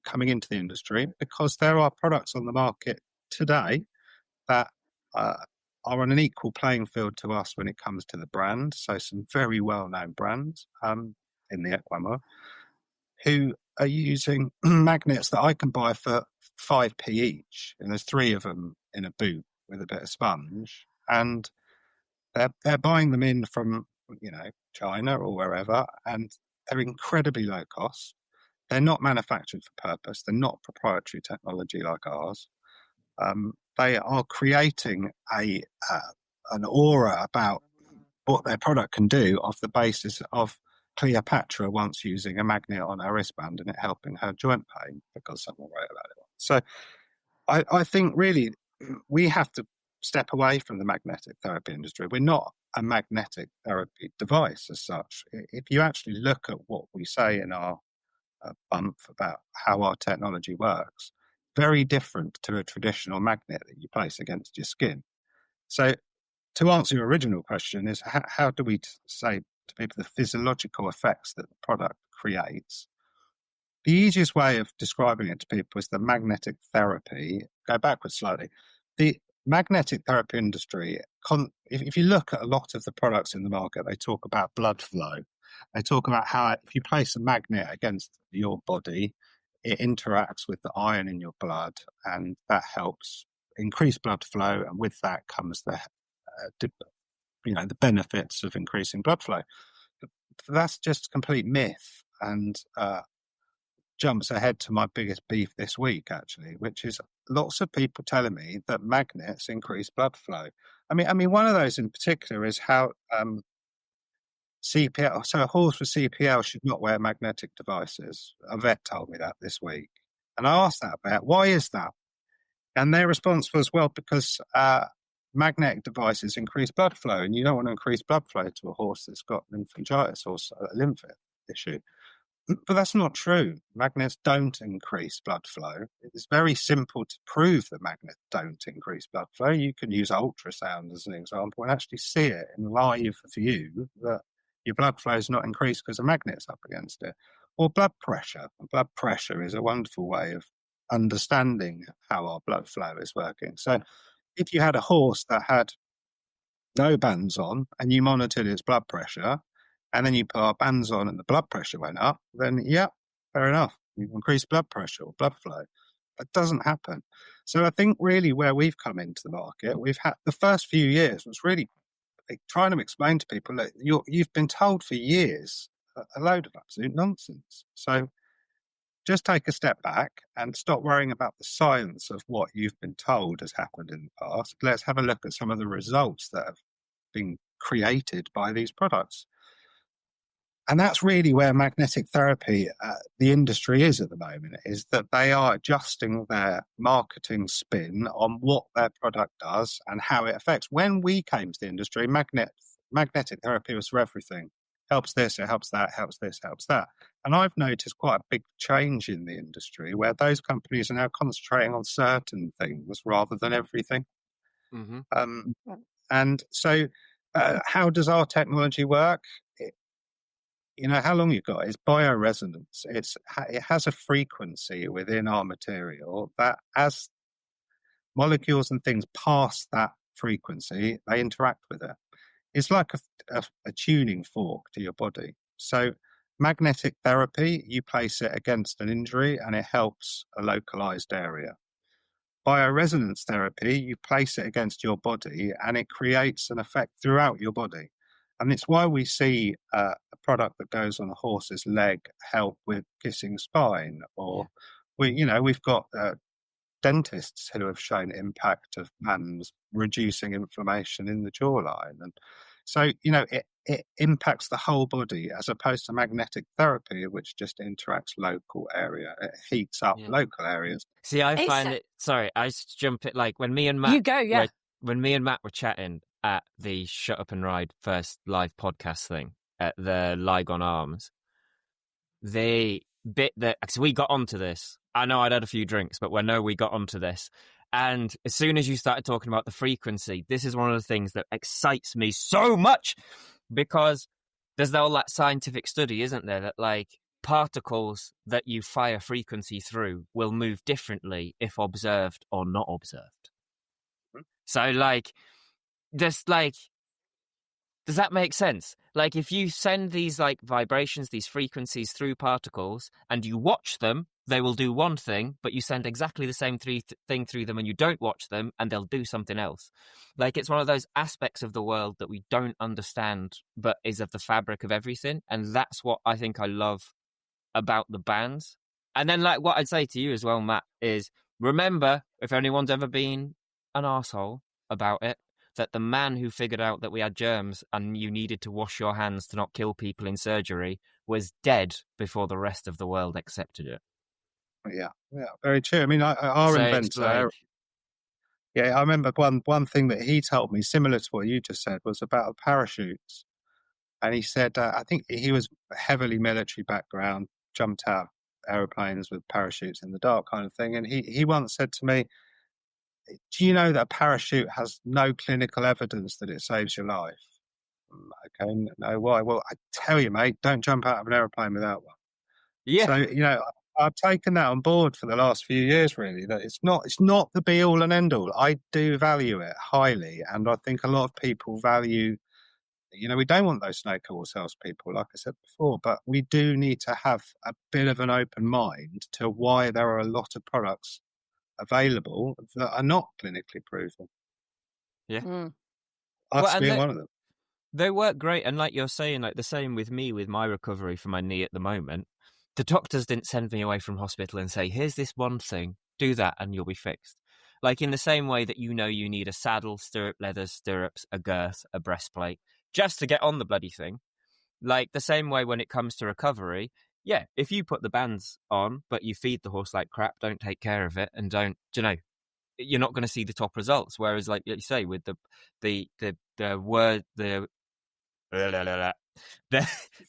Speaker 3: coming into the industry, because there are products on the market today that are on an equal playing field to us when it comes to the brand. So some very well-known brands in the equine world who are using magnets that I can buy for 5p each, and there's 3 of them in a boot with a bit of sponge, and they're buying them in from China or wherever, and they're incredibly low cost. They're not manufactured for purpose. They're not proprietary technology like ours. They are creating an aura about what their product can do off the basis of Cleopatra once using a magnet on her wristband and it helping her joint pain because someone wrote about it. So I think really we have to step away from the magnetic therapy industry. We're not a magnetic therapy device as such. If you actually look at what we say in our bump about how our technology works, very different to a traditional magnet that you place against your skin. So to answer your original question is how do we say to people the physiological effects that the product creates? The easiest way of describing it to people is the magnetic therapy. Go backwards slightly. The magnetic therapy industry, if you look at a lot of the products in the market, they talk about blood flow. They talk about how if you place a magnet against your body, it interacts with the iron in your blood, and that helps increase blood flow, and with that comes the benefits of increasing blood flow. But that's just a complete myth, and jumps ahead to my biggest beef this week, actually, which is lots of people telling me that magnets increase blood flow. I mean, one of those in particular is how CPL. So a horse with CPL should not wear magnetic devices. A vet told me that this week, and I asked that vet, why is that? And their response was, well, because magnetic devices increase blood flow, and you don't want to increase blood flow to a horse that's got lymphangitis or a lymph issue. But that's not true. Magnets don't increase blood flow. It's very simple to prove that magnets don't increase blood flow. You can use ultrasound as an example and actually see it in live view that your blood flow is not increased because a magnet's up against it. Or blood pressure. Blood pressure is a wonderful way of understanding how our blood flow is working. So if you had a horse that had no bands on and you monitored its blood pressure, and then you put our bands on and the blood pressure went up, then yeah, fair enough. You've increased blood pressure or blood flow. That doesn't happen. So I think really where we've come into the market, we've had the first few years was really trying to explain to people that you've been told for years a load of absolute nonsense. So just take a step back and stop worrying about the science of what you've been told has happened in the past. Let's have a look at some of the results that have been created by these products. And that's really where magnetic therapy, the industry is at the moment, is that they are adjusting their marketing spin on what their product does and how it affects. When we came to the industry, magnetic therapy was for everything. Helps this, it helps that, helps this, helps that. And I've noticed quite a big change in the industry where those companies are now concentrating on certain things rather than everything.
Speaker 2: Mm-hmm.
Speaker 3: And so how does our technology work? How long you've got is bioresonance. It has a frequency within our material that as molecules and things pass that frequency, they interact with it. It's like a tuning fork to your body. So magnetic therapy, you place it against an injury and it helps a localized area. Bioresonance therapy, you place it against your body and it creates an effect throughout your body. And it's why we see a product that goes on a horse's leg help with kissing spine, or we've got dentists who have shown impact of bands reducing inflammation in the jawline, and so it impacts the whole body as opposed to magnetic therapy, which just interacts local area. It heats up local areas.
Speaker 2: See, I find it. Sorry, I just jump it like when me and Matt.
Speaker 1: You go, yeah.
Speaker 2: When me and Matt were chatting at the Shut Up and Ride first live podcast thing at the Lygon Arms, the bit that, because we got onto this, I know I'd had a few drinks, but we got onto this. And as soon as you started talking about the frequency, this is one of the things that excites me so much, because there's all that scientific study, isn't there, that like particles that you fire frequency through will move differently if observed or not observed. So like, just like, does that make sense? Like if you send these like vibrations, these frequencies through particles and you watch them, they will do one thing, but you send exactly the same thing through them and you don't watch them and they'll do something else. Like it's one of those aspects of the world that we don't understand, but is of the fabric of everything. And that's what I think I love about the bands. And then like what I'd say to you as well, Matt, is remember, if anyone's ever been an arsehole about it, that the man who figured out that we had germs and you needed to wash your hands to not kill people in surgery was dead before the rest of the world accepted it.
Speaker 3: Yeah, very true. I mean, our inventor... I remember one thing that he told me, similar to what you just said, was about parachutes. And he said, I think he was heavily military background, jumped out aeroplanes with parachutes in the dark kind of thing. And he once said to me, do you know that a parachute has no clinical evidence that it saves your life? Okay, no, why? Well, I tell you, mate, don't jump out of an aeroplane without one. Yeah. So, I've taken that on board for the last few years, really, that it's not the be all and end all. I do value it highly. And I think a lot of people value, we don't want those snake oil salespeople, like I said before, but we do need to have a bit of an open mind to why there are a lot of products available that are not clinically proven.
Speaker 2: Yeah.
Speaker 3: Us being one of them.
Speaker 2: They work great. And like you're saying, like the same with me, with my recovery from my knee at the moment, the doctors didn't send me away from hospital and say, here's this one thing, do that and you'll be fixed. Like in the same way that you need a saddle, stirrup leathers, stirrups, a girth, a breastplate, just to get on the bloody thing. Like the same way when it comes to recovery, yeah, if you put the bands on, but you feed the horse like crap, don't take care of it, and don't, you're not going to see the top results. Whereas, like you say, with the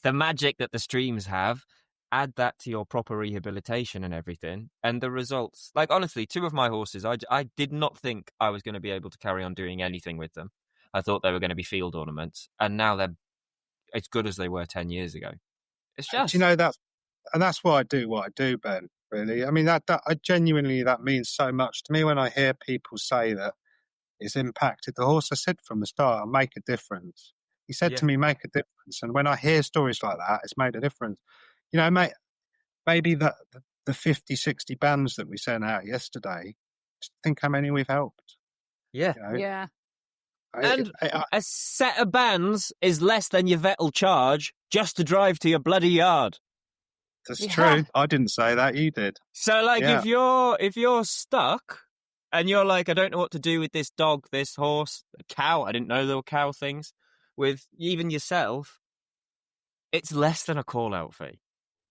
Speaker 2: magic that the streams have, add that to your proper rehabilitation and everything, and the results, like, honestly, 2 of my horses, I did not think I was going to be able to carry on doing anything with them. I thought they were going to be field ornaments, and now they're as good as they were 10 years ago. It's just,
Speaker 3: do you know, that's why I do what I do, Ben. Really, I mean, that I genuinely, that means so much to me when I hear people say that it's impacted the horse. I said from the start, I'll make a difference. He said to me, make a difference. And when I hear stories like that, it's made a difference. You know, mate, maybe the 50, 60 bands that we sent out yesterday, just think how many we've helped.
Speaker 2: Yeah.
Speaker 3: You know?
Speaker 1: Yeah.
Speaker 2: And a set of bands is less than your vet will charge just to drive to your bloody yard.
Speaker 3: That's true. I didn't say that. You did.
Speaker 2: So, like, if you're stuck and you're like, I don't know what to do with this dog, this horse, a cow, I didn't know there were cow things, with even yourself, it's less than a call-out fee.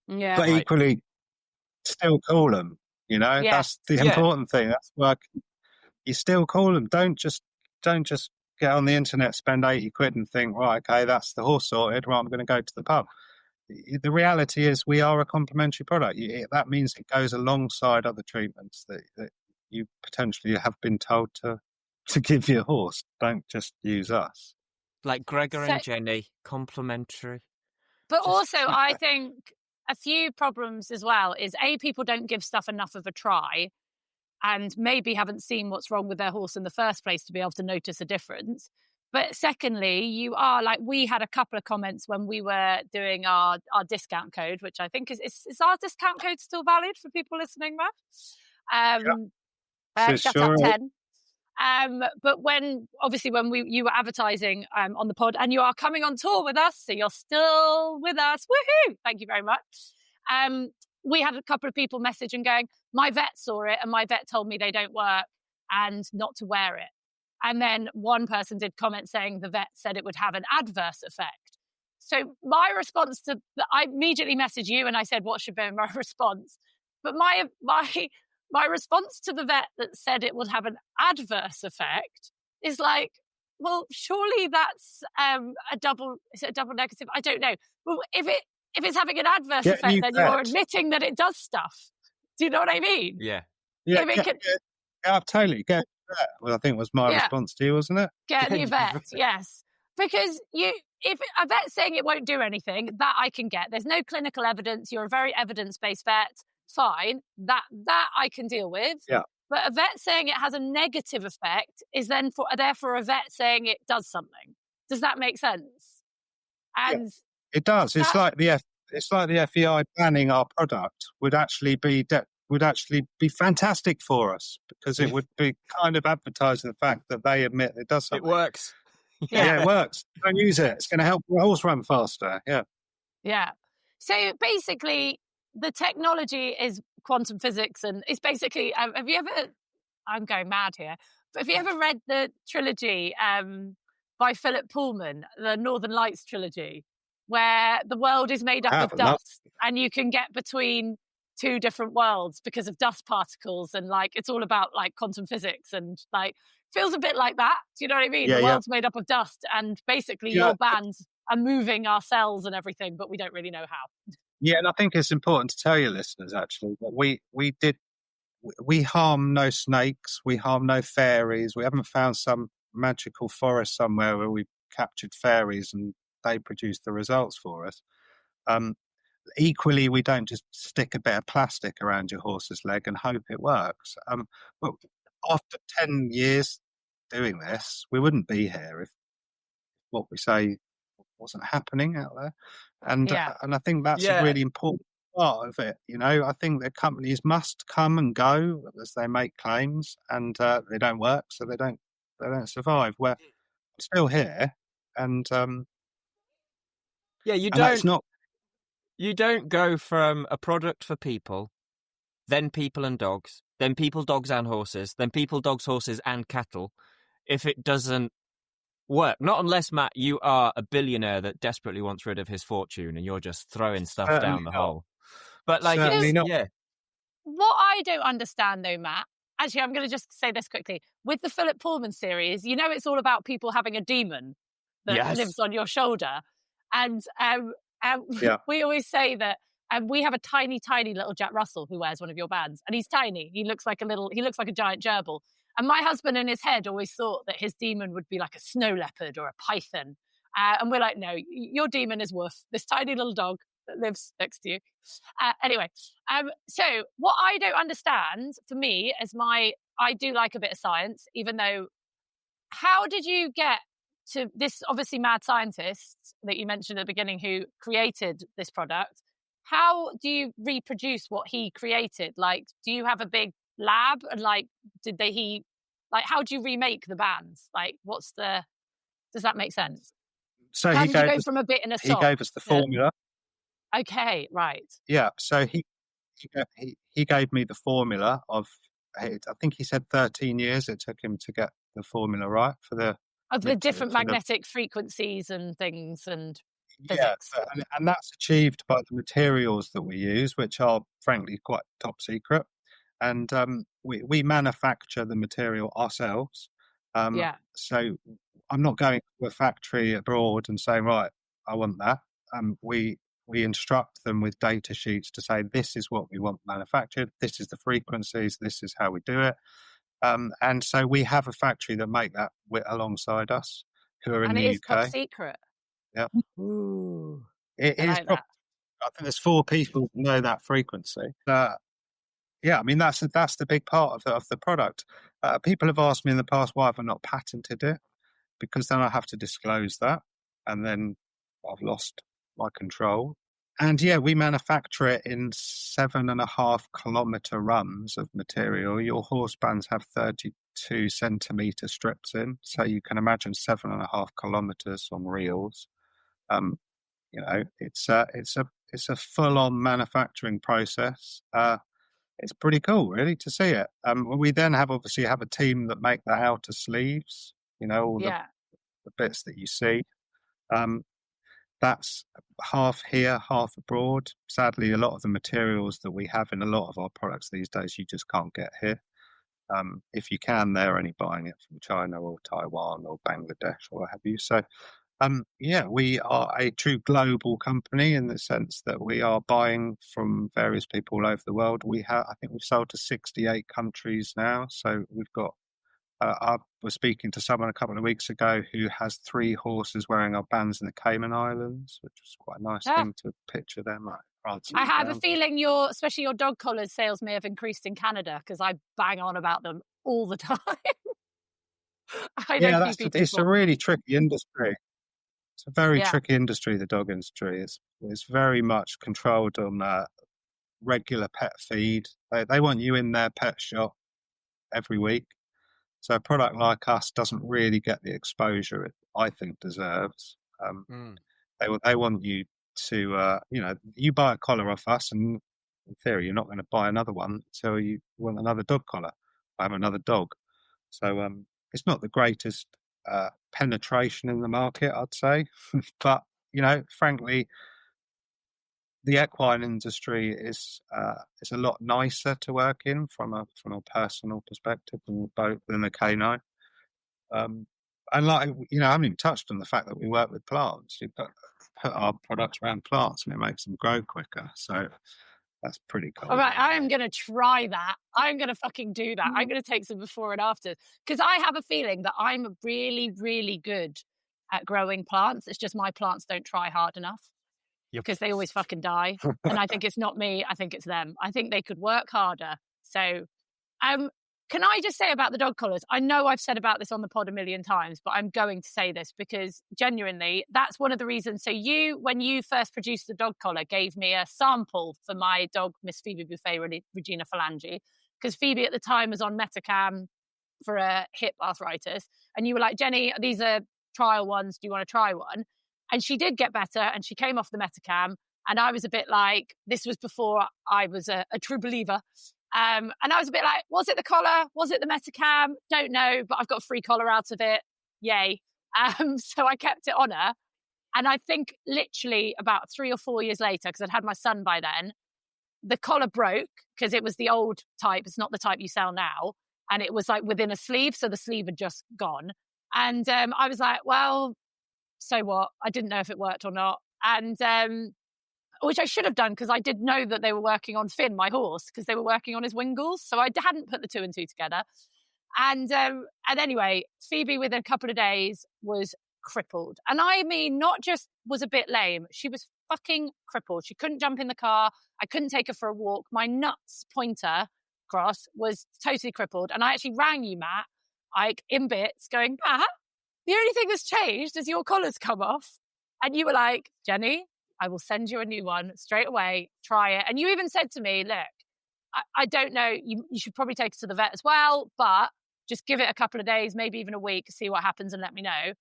Speaker 1: Yeah.
Speaker 3: But equally, still call them, you know?
Speaker 1: Yeah.
Speaker 3: That's the important thing. That's why you still call them. Don't just get on the internet, spend 80 quid and think, right, okay, that's the horse sorted, right, I'm going to go to the pub. The reality is we are a complementary product. That means it goes alongside other treatments that you potentially have been told to give your horse. Don't just use us.
Speaker 2: Like Gregor and Jenny, complementary.
Speaker 1: But also, I think a few problems as well is, people don't give stuff enough of a try and maybe haven't seen what's wrong with their horse in the first place to be able to notice a difference. But secondly, you are like, we had a couple of comments when we were doing our discount code, which I think is our discount code still valid for people listening, Matt? Shut up 10. But when you were advertising on the pod, and you are coming on tour with us, so you're still with us. Woohoo! Thank you very much. We had a couple of people message and going, my vet saw it and my vet told me they don't work and not to wear it. And then one person did comment saying the vet said it would have an adverse effect. So my response I immediately messaged you and I said, what should be my response? But my response to the vet that said it would have an adverse effect is like, well, surely that's is it a double negative? I don't know. Well, if it's having an adverse effect, then you're admitting that it does stuff. Do you know what I mean?
Speaker 2: Yeah.
Speaker 3: Totally. Get a vet. Well, I think was my response to you, wasn't it?
Speaker 1: Get a new vet, yes. Because if a vet's saying it won't do anything, that I can get. There's no clinical evidence. You're a very evidence-based vet. Fine. That I can deal with.
Speaker 3: Yeah.
Speaker 1: But a vet saying it has a negative effect is then therefore a vet saying it does something. Does that make sense? And
Speaker 3: it does. It's like the FEI banning our product would actually be fantastic for us, because it would be kind of advertising the fact that they admit it does something.
Speaker 2: It works.
Speaker 3: Yeah, it works. Don't use it. It's going to help the horse run faster. Yeah.
Speaker 1: Yeah. So basically, the technology is quantum physics, and it's basically. Have you ever? I'm going mad here. But have you ever read the trilogy by Philip Pullman, the Northern Lights trilogy, where the world is made up of dust, and you can get between two different worlds because of dust particles, and like it's all about like quantum physics, and like feels a bit like that. Do you know what I mean? The world's made up of dust, and basically your bands are moving our cells and everything, but we don't really know how.
Speaker 3: Yeah, and I think it's important to tell your listeners actually that we harm no snakes, we harm no fairies. We haven't found some magical forest somewhere where we've captured fairies and they produce the results for us. Equally, we don't just stick a bit of plastic around your horse's leg and hope it works. But after 10 years doing this, we wouldn't be here if what we say wasn't happening out there. And I think that's a really important part of it. You know, I think that companies must come and go as they make claims, and they don't work, so they don't survive. We're still here, and
Speaker 2: you don't go from a product for people, then people and dogs, then people, dogs and horses, then people, dogs, horses and cattle, if it doesn't work. Not unless, Matt, you are a billionaire that desperately wants rid of his fortune and you're just throwing stuff down the hole. But like,
Speaker 1: what I don't understand though, Matt, actually, I'm going to just say this quickly. With the Philip Pullman series, you know, it's all about people having a demon that lives on your shoulder. And we always say that And we have a tiny, tiny little Jack Russell who wears one of your bands. And he's tiny. He looks like a giant gerbil. And my husband in his head always thought that his demon would be like a snow leopard or a python. And we're like, no, your demon is Woof, this tiny little dog that lives next to you. Anyway, so what I don't understand, for me, I do like a bit of science, even though, how did you get to this, obviously mad scientist that you mentioned at the beginning who created this product? How do you reproduce what he created? Like, do you have a big lab? And like, how do you remake the bands? Like, does that make sense?
Speaker 3: So
Speaker 1: how did you go from a bit in a song?
Speaker 3: He gave us the formula.
Speaker 1: Okay, right.
Speaker 3: Yeah, so he gave me the formula of, I think he said 13 years it took him to get the formula right for the
Speaker 1: different magnetic frequencies and things and
Speaker 3: physics. Yeah, and that's achieved by the materials that we use, which are frankly quite top secret. And we manufacture the material ourselves. So I'm not going to a factory abroad and saying, right, I want that. We instruct them with data sheets to say, this is what we want manufactured, this is the frequencies, this is how we do it. And so we have a factory that make that alongside us, who are in the UK. And it is
Speaker 1: top secret.
Speaker 3: Yeah.
Speaker 1: Ooh.
Speaker 3: It is. I think there's 4 people who know that frequency. Yeah, I mean, that's the big part of the product. People have asked me in the past, why have I not patented it? Because then I have to disclose that, and then I've lost my control. And yeah, we manufacture it in 7.5 kilometre runs of material. Your horse bands have 32 centimetre strips in, so you can imagine 7.5 kilometres on reels. It's a full-on manufacturing process. It's pretty cool, really, to see it. We then have a team that make the outer sleeves. All the bits that you see. That's half here, half abroad. Sadly, a lot of the materials that we have in a lot of our products these days, you just can't get here. If you can, they're only buying it from China or Taiwan or Bangladesh or what have you. So, we are a true global company in the sense that we are buying from various people all over the world. I think we've sold to 68 countries now. So we've got. I was speaking to someone a couple of weeks ago who has 3 horses wearing our bands in the Cayman Islands, which was quite a nice thing to picture them.
Speaker 1: I have a feeling especially your dog collars sales may have increased in Canada, because I bang on about them all the time.
Speaker 3: It's a really tricky industry. It's a very tricky industry, the dog industry. It's very much controlled on regular pet feed. They want you in their pet shop every week. So a product like us doesn't really get the exposure it, I think, deserves. They want you to, you buy a collar off us, and in theory, you're not going to buy another one until you want another dog collar. I have another dog. So it's not the greatest penetration in the market, I'd say. But, frankly, the equine industry is a lot nicer to work in from a personal perspective than the canine. And I haven't even touched on the fact that we work with plants. You put our products around plants and it makes them grow quicker. So that's pretty cool.
Speaker 1: All right, I am going to try that. I'm going to fucking do that. I'm going to take some before and after, because I have a feeling that I'm really, really good at growing plants. It's just my plants don't try hard enough. Because they always fucking die. And I think it's not me, I think it's them. I think they could work harder. So can I just say about the dog collars, I know I've said about this on the pod a million times, but I'm going to say this because genuinely that's one of the reasons. So when you first produced the dog collar, gave me a sample for my dog, Miss Phoebe Buffet Regina Phalange, because Phoebe at the time was on Metacam for a hip arthritis, and you were like, Jenny, these are trial ones, do you want to try one? And she did get better, and she came off the Metacam, and I was a bit like, this was before I was a true believer. And I was a bit like, was it the collar? Was it the Metacam? Don't know, but I've got a free collar out of it. Yay. So I kept it on her. And I think literally about 3 or 4 years later, because I'd had my son by then, the collar broke because it was the old type. It's not the type you sell now. And it was like within a sleeve. So the sleeve had just gone. And I was like, well, so what? I didn't know if it worked or not. And which I should have done because I did know that they were working on Finn, my horse, because they were working on his wingles. So I hadn't put the 2 and 2 together. And anyway, Phoebe within a couple of days was crippled. And I mean, not just was a bit lame, she was fucking crippled. She couldn't jump in the car. I couldn't take her for a walk. My nuts pointer cross was totally crippled. And I actually rang you, Matt, like in bits, going, Matt, the only thing that's changed is your collar's come off. And you were like, Jenny, I will send you a new one straight away. Try it. And you even said to me, look, I don't know, you should probably take it to the vet as well, but just give it a couple of days, maybe even a week, see what happens and let me know.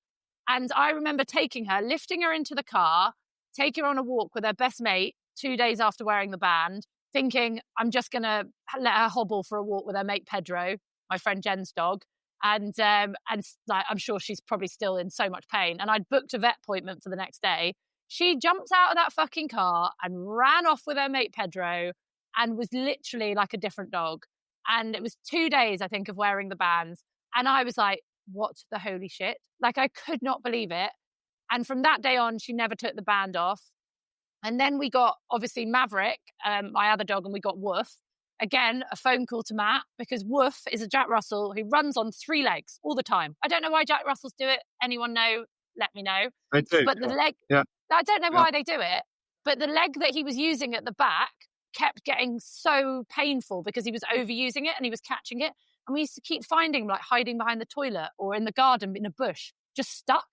Speaker 1: And I remember taking her, lifting her into the car, taking her on a walk with her best mate 2 days after wearing the band, thinking I'm just going to let her hobble for a walk with her mate Pedro, my friend Jen's dog. And like, I'm sure she's probably still in so much pain. And I'd booked a vet appointment for the next day. She jumped out of that fucking car and ran off with her mate Pedro and was literally like a different dog. And it was 2 days, I think, of wearing the bands. And I was like, what the holy shit? Like, I could not believe it. And from that day on, she never took the band off. And then we got, obviously, Maverick, my other dog, and we got Woof. Again, a phone call to Matt, because Woof is a Jack Russell who runs on 3 legs all the time. I don't know why Jack Russells do it. Anyone know? Let me know.
Speaker 3: They do.
Speaker 1: But the leg, I don't know why they do it, but the leg that he was using at the back kept getting so painful because he was overusing it and he was catching it. And we used to keep finding him like hiding behind the toilet or in the garden in a bush, just stuck,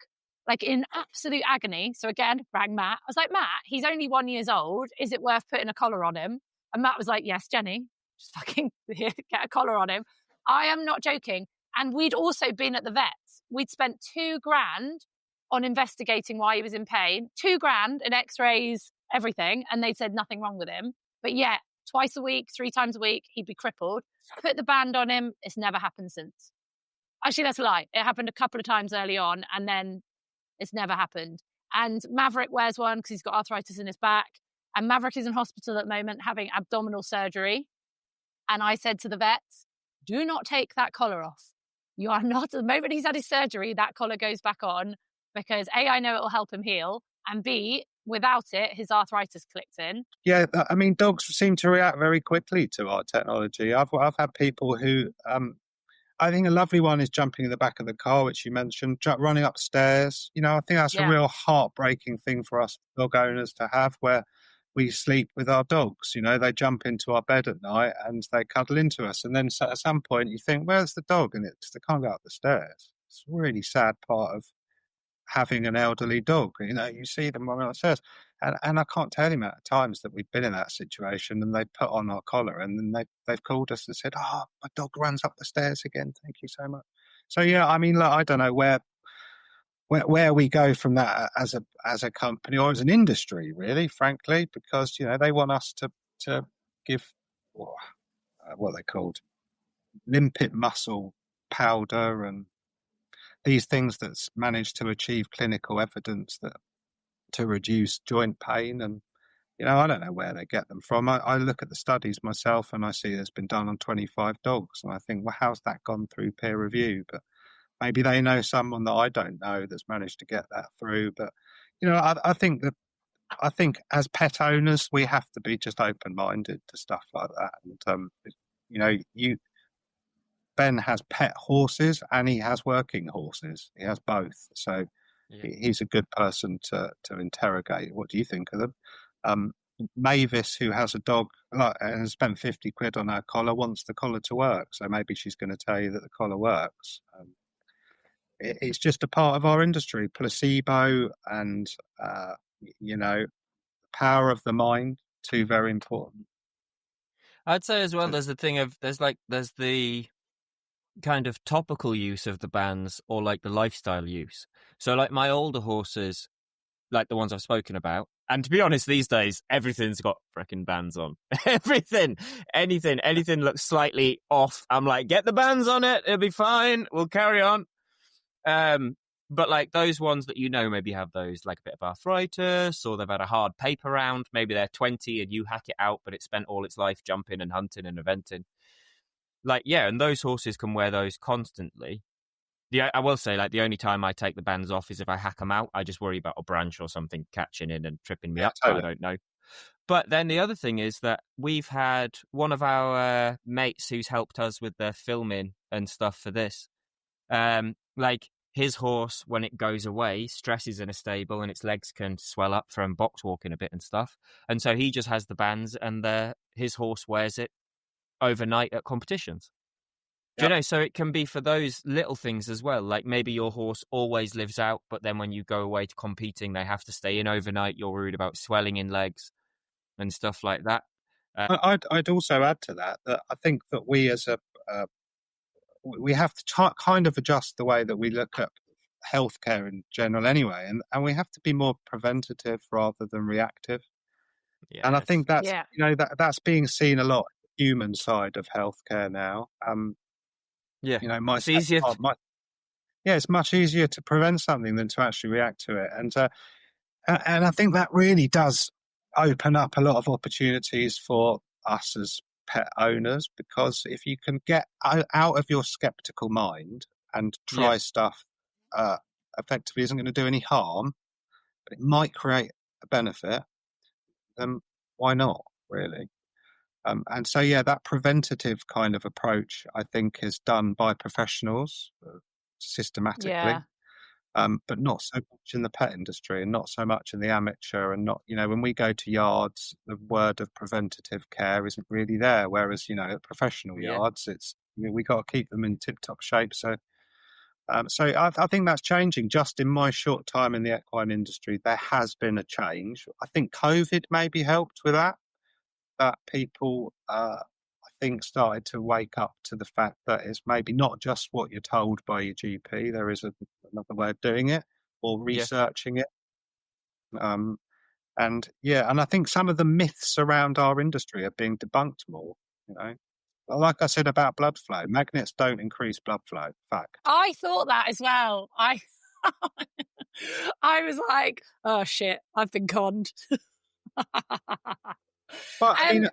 Speaker 1: like in absolute agony. So again, rang Matt. I was like, Matt, he's only 1 year old. Is it worth putting a collar on him? And Matt was like, yes, Jenny, just fucking get a collar on him. I am not joking. And we'd also been at the vets. We'd spent $2,000 on investigating why he was in pain, $2,000 in x-rays, everything. And they said nothing wrong with him. But yet, twice a week, 3 times a week, he'd be crippled. Put the band on him. It's never happened since. Actually, that's a lie. It happened a couple of times early on, and then it's never happened. And Maverick wears one because he's got arthritis in his back. And Maverick is in hospital at the moment having abdominal surgery. And I said to the vets, do not take that collar off. You are not, the moment he's had his surgery, that collar goes back on because A, I know it will help him heal. And B, without it, his arthritis clicks in.
Speaker 3: Yeah, I mean, dogs seem to react very quickly to our technology. I've had people who, I think a lovely one is jumping in the back of the car, which you mentioned, running upstairs. You know, I think that's a real heartbreaking thing for us dog owners to have, where we sleep with our dogs. You know, they jump into our bed at night and they cuddle into us. And then at some point you think, where's the dog? And they can't go up the stairs. It's a really sad part of having an elderly dog. You know, you see them running upstairs. And I can't tell you at times that we've been in that situation and they put on our collar and then they've called us and said, oh, my dog runs up the stairs again. Thank you so much. So, yeah, I mean, look, I don't know where we go from that as a company or as an industry, really, frankly, because, you know, they want us to give what they called limpet muscle powder and these things that's managed to achieve clinical evidence that to reduce joint pain. And, you know, I don't know where they get them from. I look at the studies myself and I see it's been done on 25 dogs. And I think, well, how's that gone through peer review? But maybe they know someone that I don't know that's managed to get that through. But, you know, I think as pet owners, we have to be just open-minded to stuff like that. And, you know, Ben has pet horses and he has working horses. He has both. So he's a good person to interrogate. What do you think of them? Mavis, who has a dog and has spent 50 quid on her collar, wants the collar to work. So maybe she's going to tell you that the collar works. It's just a part of our industry. Placebo and, you know, the power of the mind, 2 very important.
Speaker 2: I'd say as well, there's the thing of, there's the kind of topical use of the bands or like the lifestyle use. So like my older horses, like the ones I've spoken about, and to be honest, these days, everything's got freaking bands on. Everything, anything looks slightly off. I'm like, get the bands on it. It'll be fine. We'll carry on. But like those ones that, you know, maybe have those like a bit of arthritis or they've had a hard paper round. Maybe they're 20 and you hack it out, but it spent all its life jumping and hunting and eventing. Like, yeah, and those horses can wear those constantly. I will say, like, the only time I take the bands off is if I hack them out. I just worry about a branch or something catching in and tripping me up. Totally. I don't know. But then the other thing is that we've had one of our mates who's helped us with the filming and stuff for this. Like his horse, when it goes away, stresses in a stable and its legs can swell up from box walking a bit and stuff. And so he just has the bands and his horse wears it overnight at competitions. Do you know? So it can be for those little things as well. Like maybe your horse always lives out, but then when you go away to competing, they have to stay in overnight. You're worried about swelling in legs and stuff like that.
Speaker 3: I'd also add to that I think that we as we have to kind of adjust the way that we look at healthcare in general anyway, and we have to be more preventative rather than reactive. Yes. And I think that's that's being seen a lot, the human side of healthcare now.
Speaker 2: It's easier.
Speaker 3: It's much easier to prevent something than to actually react to it, and I think that really does open up a lot of opportunities for us as pet owners, because if you can get out of your skeptical mind and try stuff effectively isn't going to do any harm, but it might create a benefit, then why not, really? And so, that preventative kind of approach, I think, is done by professionals systematically, but not so much in the pet industry and not so much in the amateur. And not, when we go to yards, the word of preventative care isn't really there. Whereas, at professional yards, it's we got to keep them in tip-top shape. So I think that's changing. Just in my short time in the equine industry, there has been a change. I think COVID maybe helped with that people, I think, started to wake up to the fact that it's maybe not just what you're told by your GP. There is another way of doing it or researching it. And I think some of the myths around our industry are being debunked more, Like I said about blood flow, magnets don't increase blood flow. Fact.
Speaker 1: I thought that as well. I was like, oh shit, I've been conned.
Speaker 3: But I mean,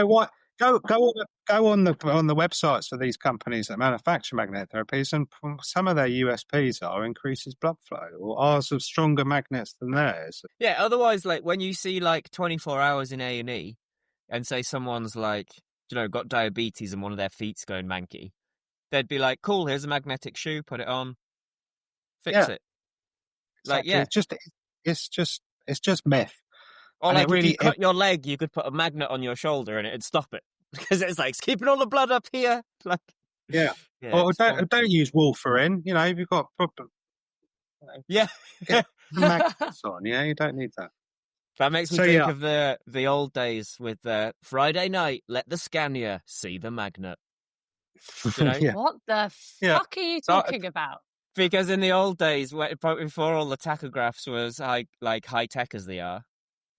Speaker 3: what? Go on the websites for these companies that manufacture magnet therapies, and some of their USPs are increases blood flow, or ours have stronger magnets than theirs.
Speaker 2: Yeah. Otherwise, like when you see like 24 hours in A&E, and say someone's like, got diabetes and one of their feet's going manky, they'd be like, "Cool, here's a magnetic shoe, put it on, fix it."
Speaker 3: Exactly. Like, it's just myth.
Speaker 2: Or like if you cut your leg, you could put a magnet on your shoulder and it'd stop it because it's like it's keeping all the blood up here. Like,
Speaker 3: or don't use warfarin. If you've got proper.
Speaker 2: Get
Speaker 3: magnets on. You don't need that.
Speaker 2: That makes me think of the old days with Friday night. Let the Scania see the magnet.
Speaker 1: What the fuck are you talking about?
Speaker 2: Because in the old days, before all the tachographs was high tech as they are.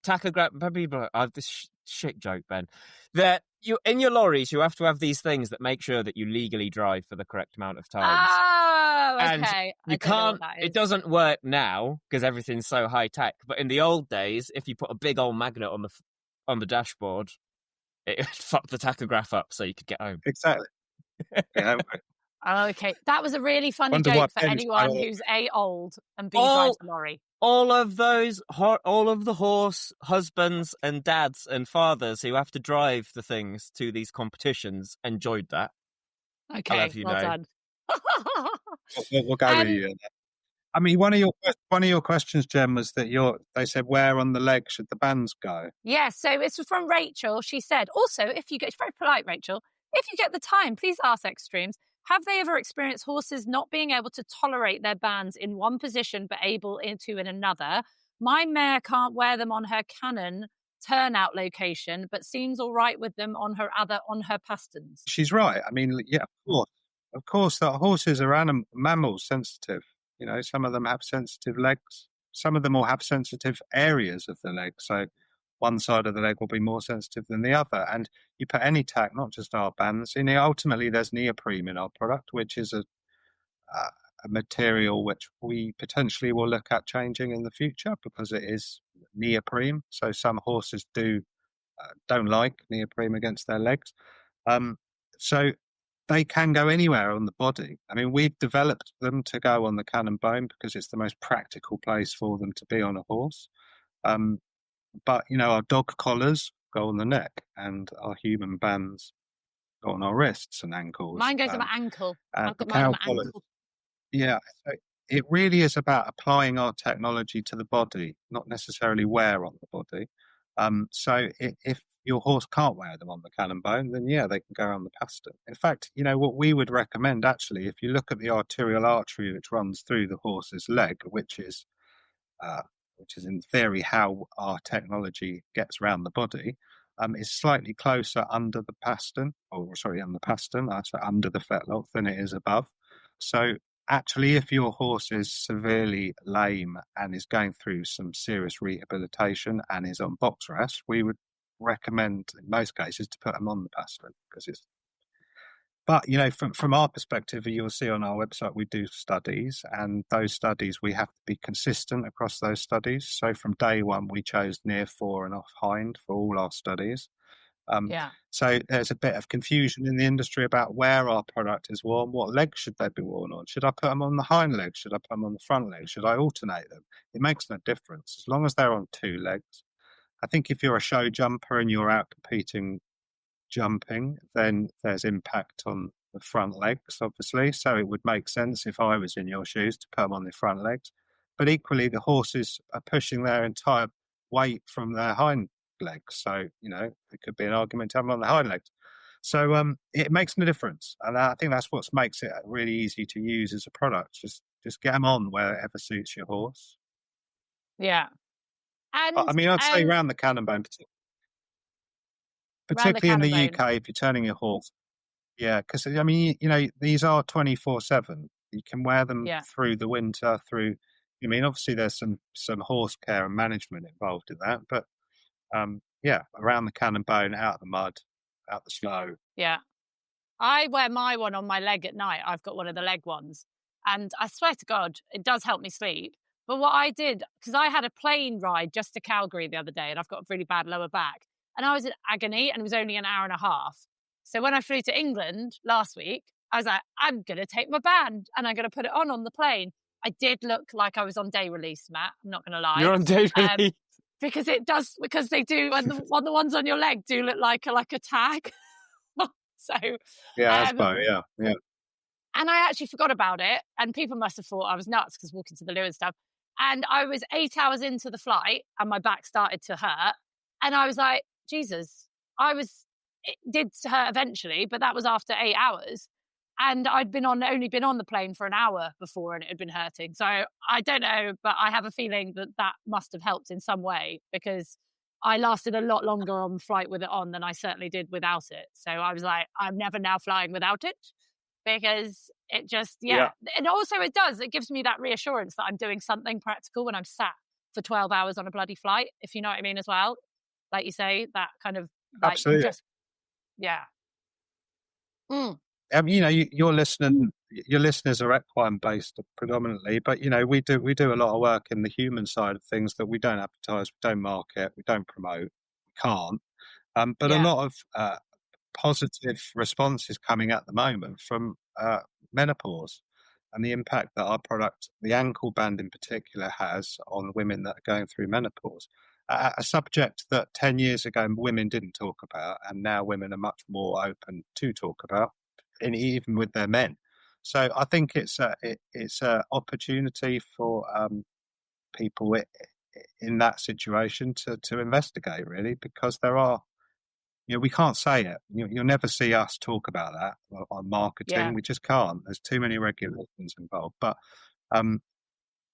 Speaker 2: Tachograph, people have this shit joke, Ben, that you in your lorries you have to have these things that make sure that you legally drive for the correct amount of times.
Speaker 1: Oh, okay.
Speaker 2: And you can't. It doesn't work now because everything's so high tech. But in the old days, if you put a big old magnet on the dashboard, it would fuck the tachograph up so you could get home.
Speaker 3: Exactly.
Speaker 1: Okay, that was a really funny joke for anyone who's A, old, and B, drives a lorry.
Speaker 2: All of the horse husbands and dads and fathers who have to drive the things to these competitions enjoyed that.
Speaker 1: Okay, well done.
Speaker 3: We'll go with you. I mean, one of your questions, Jem, was that they said where on the leg should the bands go?
Speaker 1: Yeah, so this was from Rachel. She said, also, if you get very polite, Rachel, if you get the time, please ask Extremes. Have they ever experienced horses not being able to tolerate their bands in one position but able into in another? My mare can't wear them on her cannon turnout location, but seems all right with them on her pasterns.
Speaker 3: She's right. I mean, of course, that horses are mammals, sensitive. Some of them have sensitive legs. Some of them will have sensitive areas of the leg. So one side of the leg will be more sensitive than the other. And you put any tack, not just our bands. Ultimately, there's neoprene in our product, which is a material which we potentially will look at changing in the future because it is neoprene. So some horses don't like neoprene against their legs. So they can go anywhere on the body. I mean, we've developed them to go on the cannon bone because it's the most practical place for them to be on a horse. But, our dog collars go on the neck and our human bands go on our wrists and ankles.
Speaker 1: Mine goes on my ankle. I've got mine on my ankle.
Speaker 3: Yeah. So it really is about applying our technology to the body, not necessarily wear on the body. So if your horse can't wear them on the cannon bone, then they can go around the pastern. In fact, what we would recommend actually, if you look at the arterial artery which runs through the horse's leg, which is in theory how our technology gets around the body, is slightly closer under the pastern, under the fetlock than it is above. So actually, if your horse is severely lame and is going through some serious rehabilitation and is on box rest, we would recommend in most cases to put them on the pastern because it's. But, from our perspective, you'll see on our website, we do studies, and those studies, we have to be consistent across those studies. So from day one, we chose near fore and off hind for all our studies. So there's a bit of confusion in the industry about where our product is worn. What legs should they be worn on? Should I put them on the hind legs? Should I put them on the front legs? Should I alternate them? It makes no difference as long as they're on two legs. I think if you're a show jumper and you're out competing jumping, then there's impact on the front legs, obviously. So it would make sense if I was in your shoes to put them on the front legs. But equally, the horses are pushing their entire weight from their hind legs. So, it could be an argument to have them on the hind legs. So it makes no difference. And I think that's what makes it really easy to use as a product. Just get them on wherever suits your horse.
Speaker 1: Yeah. And
Speaker 3: I'd say around the cannon bone, particularly in the UK, if you're turning your horse. Yeah, because, these are 24/7. You can wear them through the winter, obviously there's some horse care and management involved in that. But, around the cannon bone, out of the mud, out the snow.
Speaker 1: Yeah. I wear my one on my leg at night. I've got one of the leg ones. And I swear to God, it does help me sleep. But what I did, because I had a plane ride just to Calgary the other day, and I've got a really bad lower back. And I was in agony, and it was only an hour and a half. So when I flew to England last week, I was like, I'm going to take my band and I'm going to put it on the plane. I did look like I was on day release, Matt. I'm not going to lie.
Speaker 2: You're on day release.
Speaker 1: Because it does, because they do, and the ones on your leg do look like a tag. So
Speaker 3: yeah, yeah.
Speaker 1: And I actually forgot about it, and people must have thought I was nuts because walking to the loo and stuff. And I was 8 hours into the flight, and my back started to hurt, and I was like, Jesus, it did hurt eventually, but that was after 8 hours. And I'd only been on the plane for an hour before and it had been hurting. So I don't know, but I have a feeling that must have helped in some way because I lasted a lot longer on the flight with it on than I certainly did without it. So I was like, I'm never now flying without it because it just, And also it gives me that reassurance that I'm doing something practical when I'm sat for 12 hours on a bloody flight, if you know what I mean as well. Like you say, that kind of like,
Speaker 3: absolutely. Your listeners are equine based predominantly, but we do a lot of work in the human side of things that we don't advertise, we don't market, we don't promote, we can't. But a lot of positive responses coming at the moment from menopause and the impact that our product, the ankle band in particular, has on women that are going through menopause. A subject that 10 years ago women didn't talk about, and now women are much more open to talk about, and even with their men. So I think it's a opportunity for people in that situation to investigate, really, because there are, we can't say it. You'll never see us talk about that on marketing. Yeah. We just can't. There's too many regulations involved. But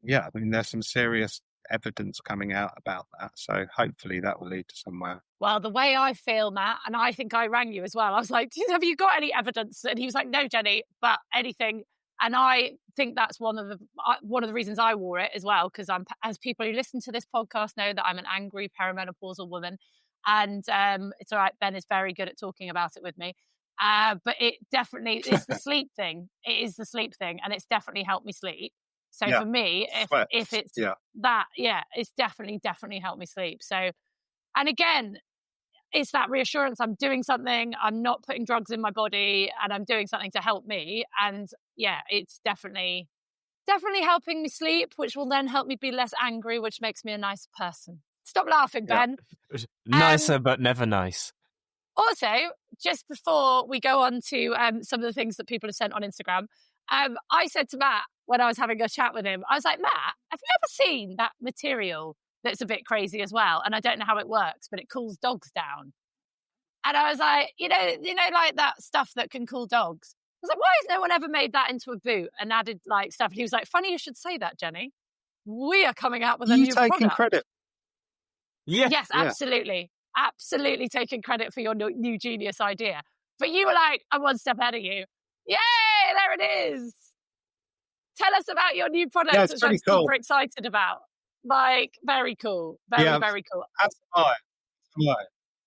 Speaker 3: there's some serious evidence coming out about that. So hopefully that will lead to somewhere.
Speaker 1: Well, the way I feel, Matt, and I think I rang you as well. I was like, have you got any evidence? And he was like, no, Jenny, but anything. And I think that's one of the reasons I wore it as well, because as people who listen to this podcast know that I'm an angry perimenopausal woman. And it's all right, Ben is very good at talking about it with me. But it's the sleep thing. It is the sleep thing. And it's definitely helped me sleep. So for me, if it's that, it's definitely helped me sleep. So, and again, it's that reassurance. I'm doing something, I'm not putting drugs in my body, and I'm doing something to help me. And it's definitely helping me sleep, which will then help me be less angry, which makes me a nice person. Stop laughing, Ben.
Speaker 2: Nicer, but never nice.
Speaker 1: Also, just before we go on to some of the things that people have sent on Instagram, I said to Matt when I was having a chat with him, I was like, Matt, have you ever seen that material that's a bit crazy as well? And I don't know how it works, but it cools dogs down. And I was like, you know, like that stuff that can cool dogs. I was like, why has no one ever made that into a boot and added like stuff? And he was like, funny you should say that, Jenny. We are coming out with a new product. You taking credit? Yes, absolutely. Absolutely taking credit for your new genius idea. But you were like, I'm one step ahead of you. Yay, there it is. Tell us about your new product, which I'm super excited about. Like, very cool. Very cool.
Speaker 3: That's fine.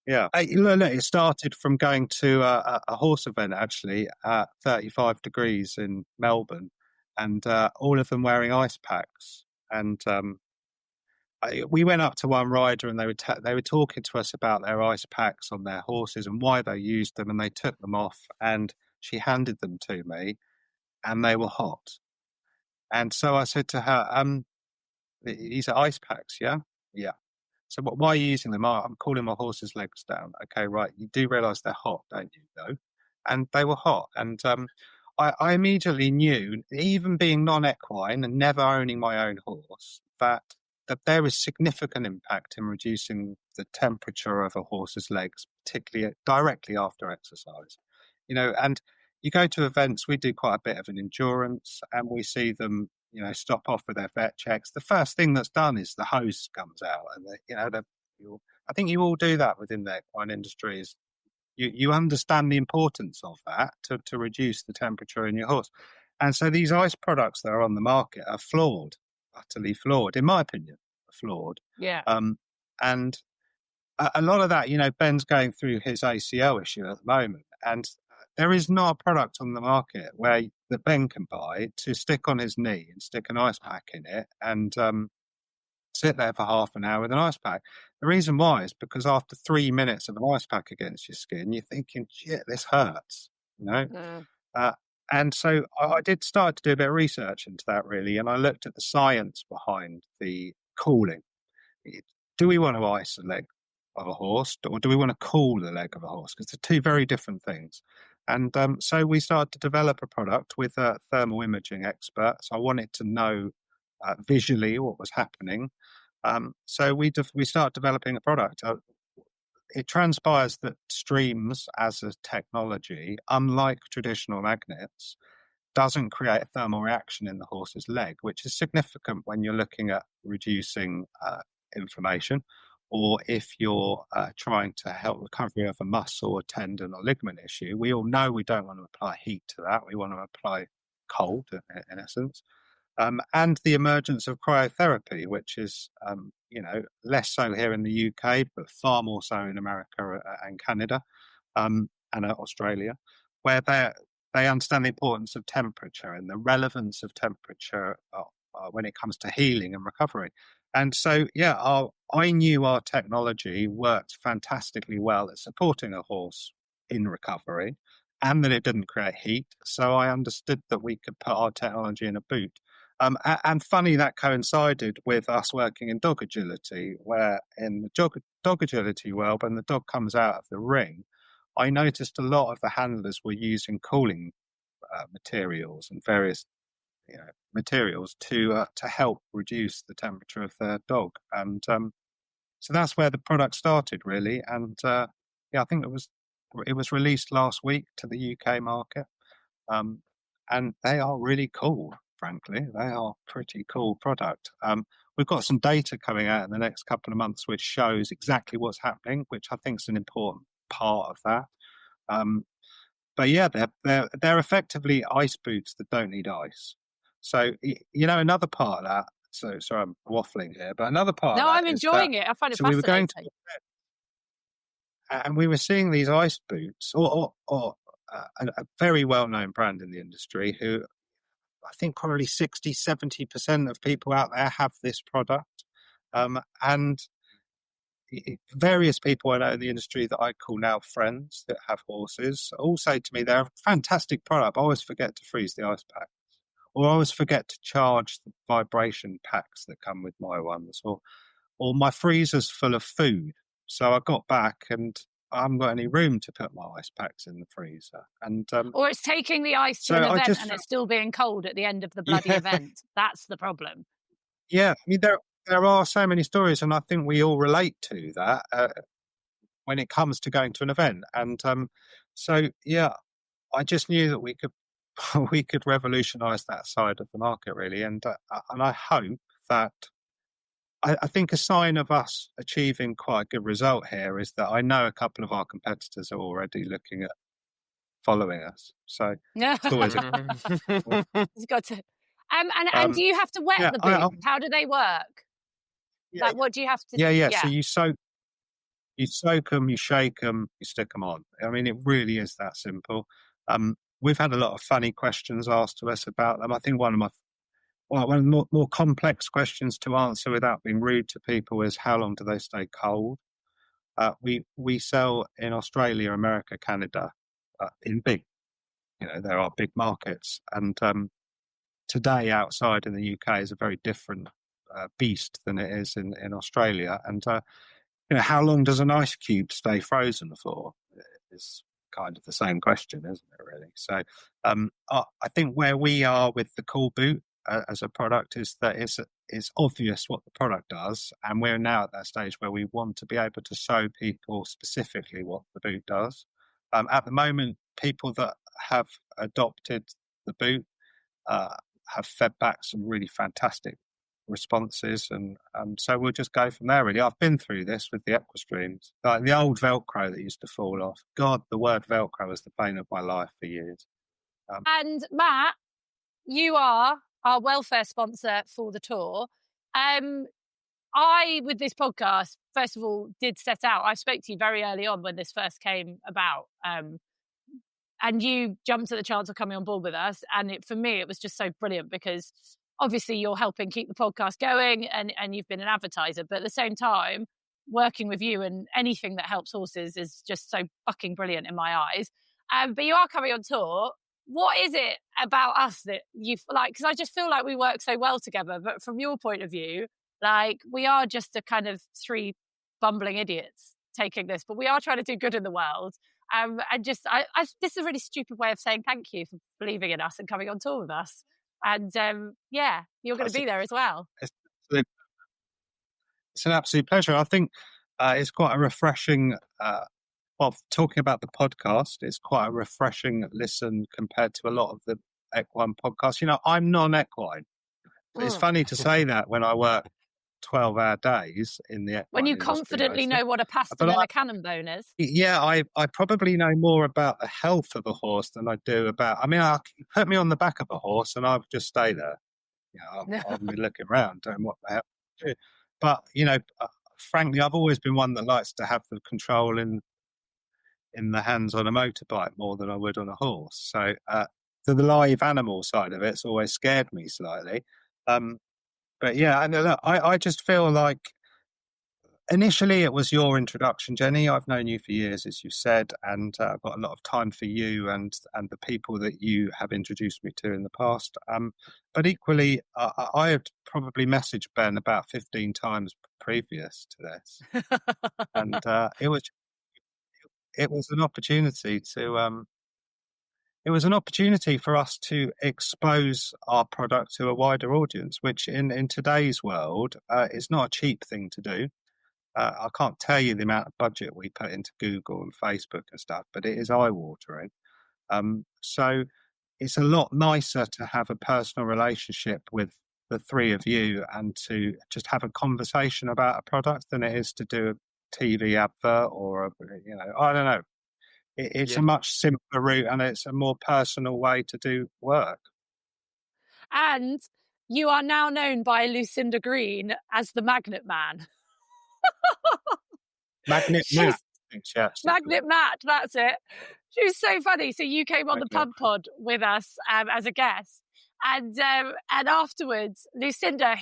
Speaker 3: Yeah. Look, it started from going to a horse event, actually, at 35 degrees in Melbourne, and all of them wearing ice packs. And we went up to one rider, and they were talking to us about their ice packs on their horses and why they used them, and they took them off, and she handed them to me, and they were hot. And so I said to her, these are ice packs, yeah? Yeah. So why are you using them? I'm cooling my horse's legs down. Okay, right. You do realise they're hot, don't you, though? And they were hot. And I immediately knew, even being non-equine and never owning my own horse, that there is significant impact in reducing the temperature of a horse's legs, particularly directly after exercise. You know, and you go to events, we do quite a bit of an endurance, and we see them, you know, stop off with their vet checks. The first thing that's done is the hose comes out, and I think you all do that within the equine industry. Is you understand the importance of that to reduce the temperature in your horse, and so these ice products that are on the market are flawed, utterly flawed, in my opinion, flawed.
Speaker 1: Yeah.
Speaker 3: And a lot of that, you know, Ben's going through his ACL issue at the moment, and there is not a product on the market that Ben can buy to stick on his knee and stick an ice pack in it and sit there for half an hour with an ice pack. The reason why is because after 3 minutes of an ice pack against your skin, you're thinking, shit, this hurts, you know? And so I did start to do a bit of research into that, really, and I looked at the science behind the cooling. Do we want to ice a leg of a horse, or do we want to cool the leg of a horse? Because they're two very different things. And so we started to develop a product with a thermal imaging expert. So I wanted to know visually what was happening. So we started developing a product. It transpires that streams as a technology, unlike traditional magnets, doesn't create a thermal reaction in the horse's leg, which is significant when you're looking at reducing inflammation, or if you're trying to help recovery of a muscle or tendon or ligament issue. We all know we don't want to apply heat to that. We want to apply cold, in essence. And the emergence of cryotherapy, which is, you know, less so here in the UK, but far more so in America and Canada and Australia, where they understand the importance of temperature and the relevance of temperature when it comes to healing and recovery. And so, yeah, I knew our technology worked fantastically well at supporting a horse in recovery and that it didn't create heat. So I understood that we could put our technology in a boot. And funny, that coincided with us working in dog agility, where in the dog agility world, when the dog comes out of the ring, I noticed a lot of the handlers were using cooling materials and various materials to help reduce the temperature of their dog. And so that's where the product started, really. And I think it was released last week to the UK market. And they are really cool, frankly. They are a pretty cool product. We've got some data coming out in the next couple of months which shows exactly what's happening, which I think is an important part of that. But yeah, they're effectively ice boots that don't need ice. So, you know, another part of that, so sorry, I'm waffling here, but another part of that
Speaker 1: I'm enjoying it. I find it fascinating.
Speaker 3: We were going to, and we were seeing these ice boots, or a very well-known brand in the industry who I think probably 60, 70% of people out there have this product. And various people I know in the industry that I call now friends that have horses all say to me, they're a fantastic product. I always forget to freeze the ice packs, or I always forget to charge the vibration packs that come with my ones, or or my freezer's full of food. So I got back and I haven't got any room to put my ice packs in the freezer. And
Speaker 1: or it's taking the ice to an event and it's still being cold at the end of the bloody event. That's the problem.
Speaker 3: Yeah, I mean, there are so many stories, and I think we all relate to that when it comes to going to an event. And so, yeah, I just knew that we could revolutionise that side of the market, really. And I hope that I think a sign of us achieving quite a good result here is that I know a couple of our competitors are already looking at following us. So it's always
Speaker 1: it's got to. And do you have to wet the boot? How do they work?
Speaker 3: Yeah,
Speaker 1: like, what do you have to?
Speaker 3: Yeah. So you soak them, you shake them, you stick them on. I mean, it really is that simple. We've had a lot of funny questions asked to us about them. I think one of the more complex questions to answer without being rude to people is how long do they stay cold? We sell in Australia, America, Canada, in big, there are big markets. And today outside in the UK is a very different beast than it is in Australia. And, how long does an ice cube stay frozen for? Is kind of the same question, isn't it, really? So I think where we are with the Cool Boot as a product is that it's obvious what the product does, and we're now at that stage where we want to be able to show people specifically what the boot does. At the moment, people that have adopted the boot have fed back some really fantastic responses, and so we'll just go from there, really. I've been through this with the EquiStreamZ, like the old Velcro that used to fall off. God, the word Velcro was the bane of my life for years.
Speaker 1: And Matt, you are our welfare sponsor for the tour. I, with this podcast, first of all, did set out. I spoke to you very early on when this first came about, and you jumped at the chance of coming on board with us. And for me, it was just so brilliant because obviously you're helping keep the podcast going, and you've been an advertiser. But at the same time, working with you and anything that helps horses is just so fucking brilliant in my eyes. But you are coming on tour. What is it about us that you like? Because I just feel like we work so well together. But from your point of view, like, we are just a kind of three bumbling idiots taking this, but we are trying to do good in the world. And just, this is a really stupid way of saying thank you for believing in us and coming on tour with us. And you're going to be there as well.
Speaker 3: It's an absolute pleasure. I think it's quite a refreshing. Talking about the podcast, it's quite a refreshing listen compared to a lot of the equine podcasts. I'm non-equine. It's funny to say that when I work 12-hour days in the equine
Speaker 1: when you
Speaker 3: industry,
Speaker 1: confidently know what a paston and a cannon bone is.
Speaker 3: Yeah, I probably know more about the health of a horse than I do about. I mean, put me on the back of a horse and I would just stay there. I'll be looking around doing what the hell I do. But frankly, I've always been one that likes to have the control in the hands on a motorbike more than I would on a horse. So the live animal side of it's always scared me slightly. But yeah, and look, I just feel like initially it was your introduction, Jenny. I've known you for years, as you said, and I've got a lot of time for you and the people that you have introduced me to in the past. But equally, I had probably messaged Ben about 15 times previous to this. And it was an opportunity to it was an opportunity for us to expose our product to a wider audience, which in today's world is not a cheap thing to do. I can't tell you the amount of budget we put into Google and Facebook and stuff, but it is eye-watering. So it's a lot nicer to have a personal relationship with the three of you and to just have a conversation about a product than it is to do a TV advert or, I don't know. It's a much simpler route and it's a more personal way to do work.
Speaker 1: And you are now known by Lucinda Green as the Magnet Man.
Speaker 3: Magnet Matt.
Speaker 1: Magnet Matt, that's it. She was so funny. So you came on the Pub Pod with us as a guest. And afterwards, Lucinda,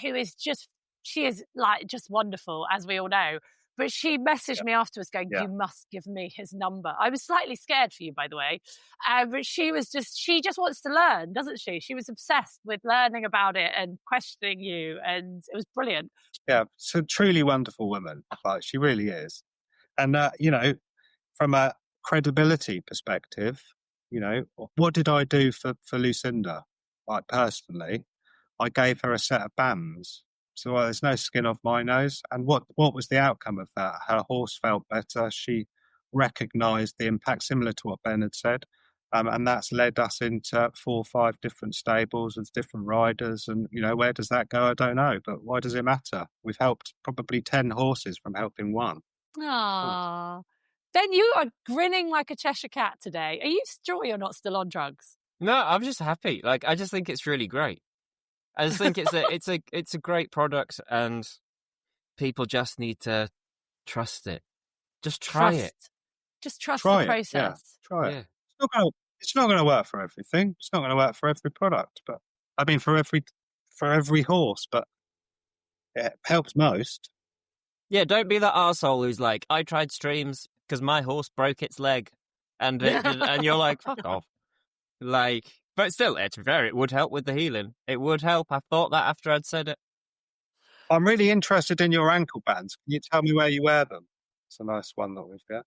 Speaker 1: she is like just wonderful, as we all know. But she messaged me afterwards going, you must give me his number. I was slightly scared for you, by the way. But she just wants to learn, doesn't she? She was obsessed with learning about it and questioning you. And it was brilliant.
Speaker 3: Yeah, it's a truly wonderful woman. Like, she really is. And, from a credibility perspective, what did I do for Lucinda? Like, personally, I gave her a set of bands. So there's no skin off my nose. And what was the outcome of that? Her horse felt better. She recognised the impact, similar to what Ben had said. And that's led us into 4 or 5 different stables with different riders. And, where does that go? I don't know. But why does it matter? We've helped probably 10 horses from helping one.
Speaker 1: Aww. Ben, you are grinning like a Cheshire cat today. Are you sure you're not still on drugs?
Speaker 2: No, I'm just happy. Like, I just think it's really great. I just think it's a great product, and people just need to trust it. Just try it.
Speaker 1: Just trust the process.
Speaker 3: Yeah. Try it. It's not going to work for everything. It's not going to work for every product, but I mean for every horse. But it helps most.
Speaker 2: Yeah, don't be that arsehole who's like, I tried StreamZ because my horse broke its leg, and you're like, fuck off. Like, but still, to be fair, it would help with the healing. It would help. I thought that after I'd said it.
Speaker 3: I'm really interested in your ankle bands. Can you tell me where you wear them? It's a nice one that we've got.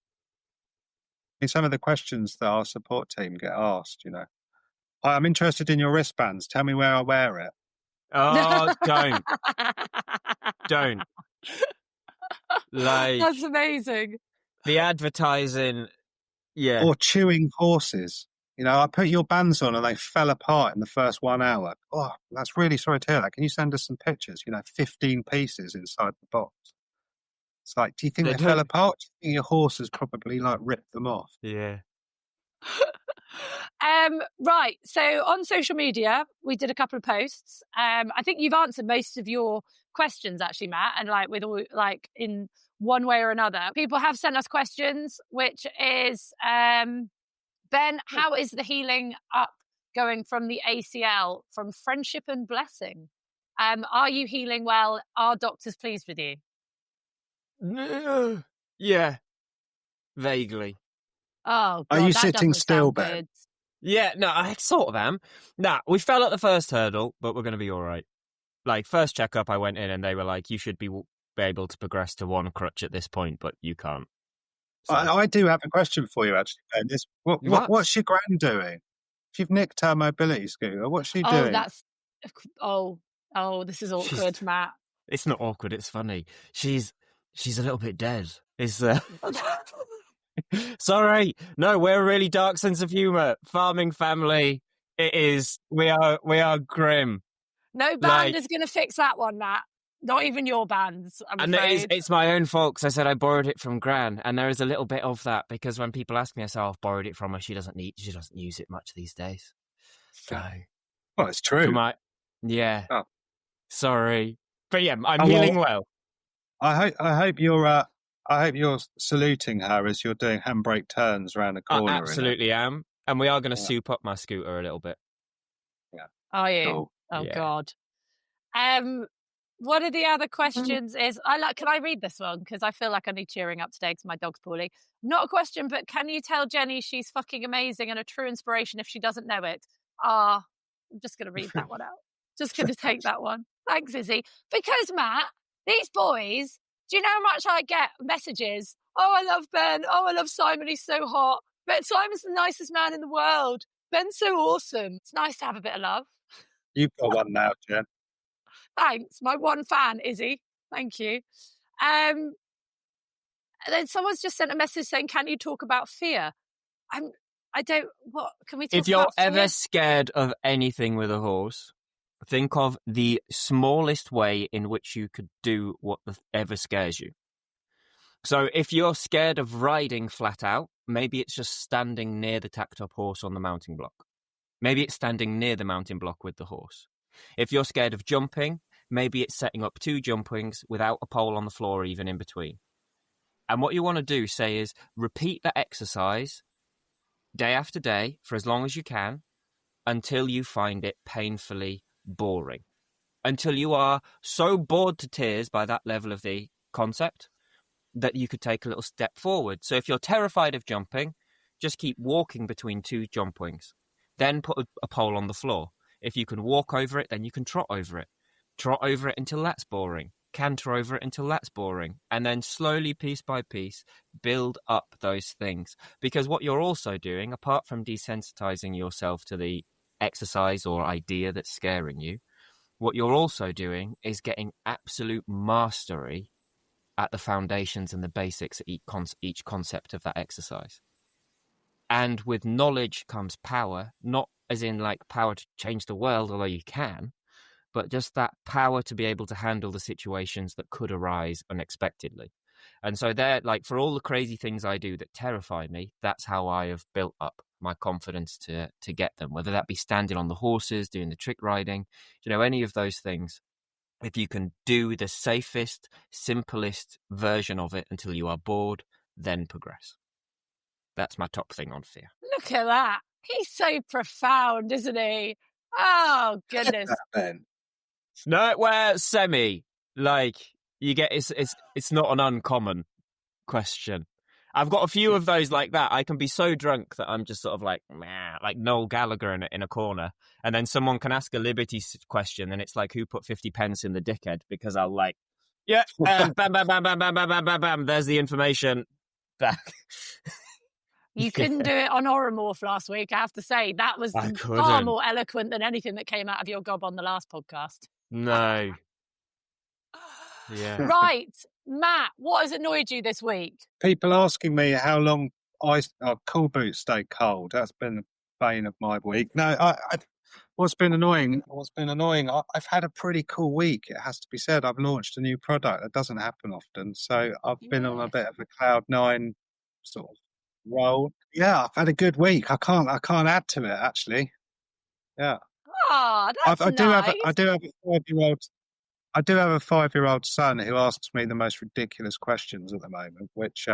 Speaker 3: In some of the questions that our support team get asked, I'm interested in your wristbands. Tell me where I wear it.
Speaker 2: Oh, don't. Like,
Speaker 1: that's amazing.
Speaker 2: The advertising, yeah.
Speaker 3: Or chewing horses. I put your bands on and they fell apart in the first 1 hour. Oh, that's really sorry to hear that. Can you send us some pictures? 15 pieces inside the box. It's like, do you think they fell apart? Do you think your horse has probably ripped them off?
Speaker 2: Yeah.
Speaker 1: Right. So on social media, we did a couple of posts. I think you've answered most of your questions, actually, Matt, and with all in one way or another. People have sent us questions, which is Ben, how is the healing up going from the ACL, from friendship and blessing? Are you healing well? Are doctors pleased with you?
Speaker 2: Yeah, vaguely.
Speaker 1: Oh, God,
Speaker 3: are you sitting still, Ben?
Speaker 2: Yeah, no, I sort of am. Nah, we fell at the first hurdle, but we're going to be all right. First checkup, I went in and they were like, you should be able to progress to 1 crutch at this point, but you can't.
Speaker 3: So. I do have a question for you, actually, Ben. What's your gran doing? If you've nicked her mobility scooter, what's she doing?
Speaker 1: This is awkward, Matt.
Speaker 2: It's not awkward, it's funny. She's a little bit dead. Sorry. No, we're a really dark sense of humour. Farming family. It is. We are grim.
Speaker 1: No band is going to fix that one, Matt. Not even your bands, I'm afraid.
Speaker 2: It's my own fault, because I said I borrowed it from Gran, and there is a little bit of that, because when people ask me, I say, I've borrowed it from her. She doesn't use it much these days. So,
Speaker 3: well, it's true.
Speaker 2: Yeah. Oh. Sorry, but yeah, I'm healing well.
Speaker 3: I hope you're saluting her as you're doing handbrake turns around the corner.
Speaker 2: I absolutely am, and we are going to soup up my scooter a little bit.
Speaker 3: Yeah.
Speaker 1: Are you? Oh yeah. God. One of the other questions is, can I read this one? Because I feel like I need cheering up today because my dog's poorly. Not a question, but can you tell Jenny she's fucking amazing and a true inspiration if she doesn't know it? I'm just going to read that one out. Just going to take that one. Thanks, Izzy. Because, Matt, these boys, do you know how much I get messages? Oh, I love Ben. Oh, I love Simon. He's so hot. But Simon's the nicest man in the world. Ben's so awesome. It's nice to have a bit of love.
Speaker 3: You've got one now, Jen.
Speaker 1: Thanks. My one fan, Izzy. Thank you. And then someone's just sent a message saying, can you talk about fear? Can we talk about fear?
Speaker 2: If you're ever scared of anything with a horse, think of the smallest way in which you could do whatever scares you. So if you're scared of riding flat out, maybe it's just standing near the tacked up horse on the mounting block. Maybe it's standing near the mounting block with the horse. If you're scared of jumping, maybe it's setting up 2 jump wings without a pole on the floor even in between. And what you want to do, is repeat that exercise day after day for as long as you can until you find it painfully boring. Until you are so bored to tears by that level of the concept that you could take a little step forward. So if you're terrified of jumping, just keep walking between two jump wings. Then put a pole on the floor. If you can walk over it, then you can trot over it. Trot over it until that's boring. Canter over it until that's boring. And then slowly, piece by piece, build up those things. Because what you're also doing, apart from desensitizing yourself to the exercise or idea that's scaring you, what you're also doing is getting absolute mastery at the foundations and the basics at each concept of that exercise. And with knowledge comes power, not as in like power to change the world, although you can, but just that power to be able to handle the situations that could arise unexpectedly. And so there, like, for all the crazy things I do that terrify me, that's how I have built up my confidence to get them, whether that be standing on the horses, doing the trick riding, any of those things. If you can do the safest, simplest version of it until you are bored, then progress. That's my top thing on fear.
Speaker 1: Look at that. He's so profound, isn't he? Oh, goodness.
Speaker 2: No, well, semi. Like, you get, it's not an uncommon question. I've got a few of those like that. I can be so drunk that I'm just sort of like, meh, like Noel Gallagher in a corner. And then someone can ask a Liberty question and it's like, who put 50 pence in the dickhead? Because I'll like, yeah, bam, bam, bam, bam, bam, bam, bam, bam, bam. There's the information. Back.
Speaker 1: You couldn't do it on Oromorph last week, I have to say. That was far more eloquent than anything that came out of your gob on the last podcast.
Speaker 2: No. Yeah.
Speaker 1: Right. Matt, what has annoyed you this week?
Speaker 3: People asking me how long cool boots stay cold. That's been the bane of my week. No, what's been annoying, I've had a pretty cool week, it has to be said. I've launched a new product. That doesn't happen often. So I've been on a bit of a cloud nine sort of roll. Yeah, I've had a good week. I can't add to it, actually. Yeah.
Speaker 1: Oh, that's nice.
Speaker 3: I do have a 5-year-old. I do have a 5-year-old son who asks me the most ridiculous questions at the moment, which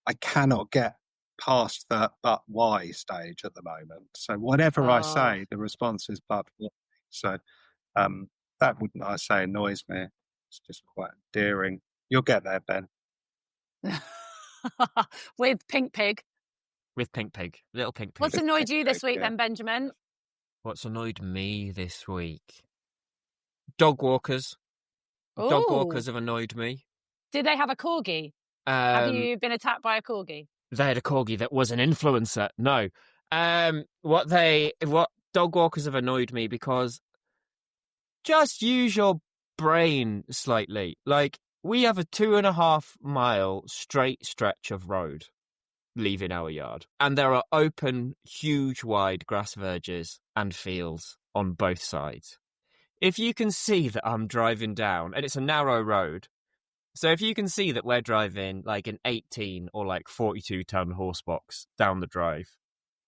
Speaker 3: I cannot get past the but why stage at the moment. So whatever I say, the response is but why. So that wouldn't, I say, annoys me. It's just quite endearing. You'll get there, Ben.
Speaker 1: With Pink Pig.
Speaker 2: With Pink Pig. Little Pink Pig.
Speaker 1: What's annoyed you this week then, Benjamin?
Speaker 2: What's annoyed me this week? Dog walkers.
Speaker 1: Ooh.
Speaker 2: Dog walkers have annoyed me.
Speaker 1: Did they have a corgi? Have you been attacked by a corgi?
Speaker 2: They had a corgi that was an influencer. No. What dog walkers have annoyed me because just use your brain slightly. Like, we have a 2.5 mile straight stretch of road leaving our yard. And there are open, huge, wide grass verges and fields on both sides. If you can see that I'm driving down, and it's a narrow road, so if you can see that we're driving like an 18 or like 42-ton horse box down the drive,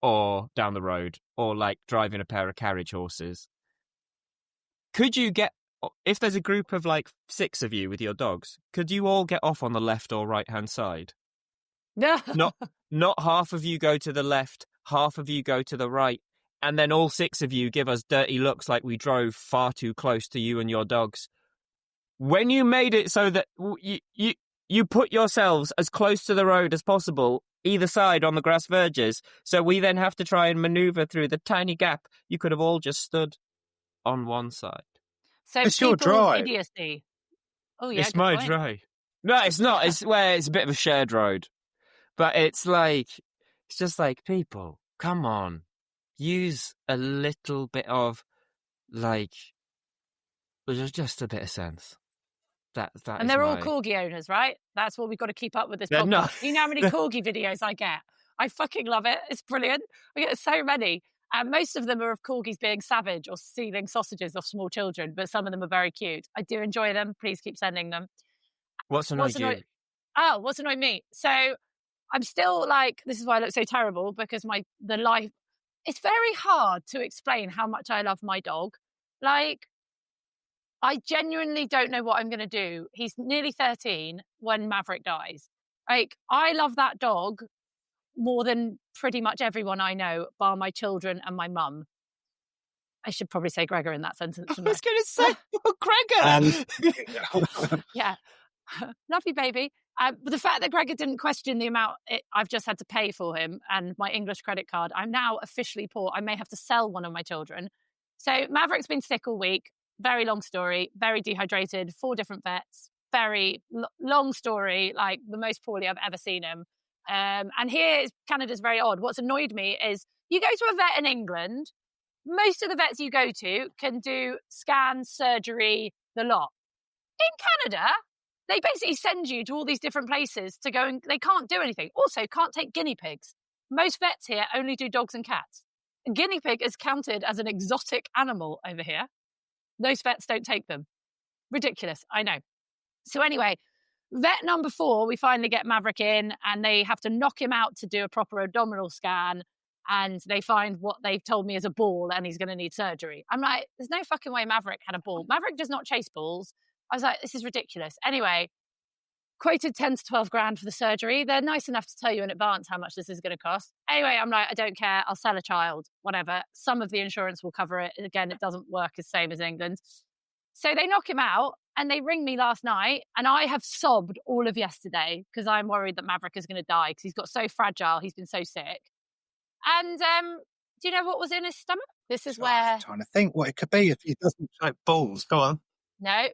Speaker 2: or down the road, or like driving a pair of carriage horses, could you get, if there's a group of like 6 of you with your dogs, could you all get off on the left or right-hand side?
Speaker 1: No.
Speaker 2: Not half of you go to the left, half of you go to the right, and then all 6 of you give us dirty looks like we drove far too close to you and your dogs. When you made it so that you put yourselves as close to the road as possible, either side on the grass verges, so we then have to try and manoeuvre through the tiny gap, you could have all just stood on one side.
Speaker 1: So
Speaker 3: it's your drive.
Speaker 1: Idiocy. Oh, yeah,
Speaker 2: it's my drive. No, it's not. It's a bit of a shared road. But it's just like, people, come on. Use a little bit of, just a bit of sense.
Speaker 1: And they're all corgi owners, right? That's what we've got to keep up with this podcast. No. You know how many corgi videos I get? I fucking love it. It's brilliant. I get so many. And most of them are of corgis being savage or stealing sausages off small children, but some of them are very cute. I do enjoy them. Please keep sending them.
Speaker 2: What's annoyed you?
Speaker 1: What's annoyed me? So I'm still this is why I look so terrible, because the life, it's very hard to explain how much I love my dog. I genuinely don't know what I'm going to do. He's nearly 13 when Maverick dies. I love that dog more than pretty much everyone I know, bar my children and my mum. I should probably say Gregor in that sentence.
Speaker 2: I was going to say Gregor.
Speaker 1: Yeah. Love you, baby. But the fact that Gregor didn't question the amount I've just had to pay for him and my English credit card, I'm now officially poor. I may have to sell one of my children. So Maverick's been sick all week. Very long story. Very dehydrated. 4 different vets. Very long story. Like the most poorly I've ever seen him. And here, Canada's very odd. What's annoyed me is you go to a vet in England, most of the vets you go to can do scans, surgery, the lot. In Canada, they basically send you to all these different places to go, and they can't do anything. Also, can't take guinea pigs. Most vets here only do dogs and cats. A guinea pig is counted as an exotic animal over here. Those vets don't take them. Ridiculous, I know. So anyway, vet number 4, we finally get Maverick in and they have to knock him out to do a proper abdominal scan, and they find what they've told me is a ball and he's going to need surgery. I'm like, there's no fucking way Maverick had a ball. Maverick does not chase balls. I was like, this is ridiculous. Anyway, quoted 10 to 12 grand for the surgery. They're nice enough to tell you in advance how much this is going to cost. Anyway, I'm like, I don't care. I'll sell a child, whatever. Some of the insurance will cover it. Again, it doesn't work the same as England. So they knock him out and they ring me last night, and I have sobbed all of yesterday because I'm worried that Maverick is going to die because he's got so fragile. He's been so sick. And do you know what was in his stomach? This is where...
Speaker 3: I'm trying to think what it could be if he doesn't choke balls. Go on.
Speaker 1: No.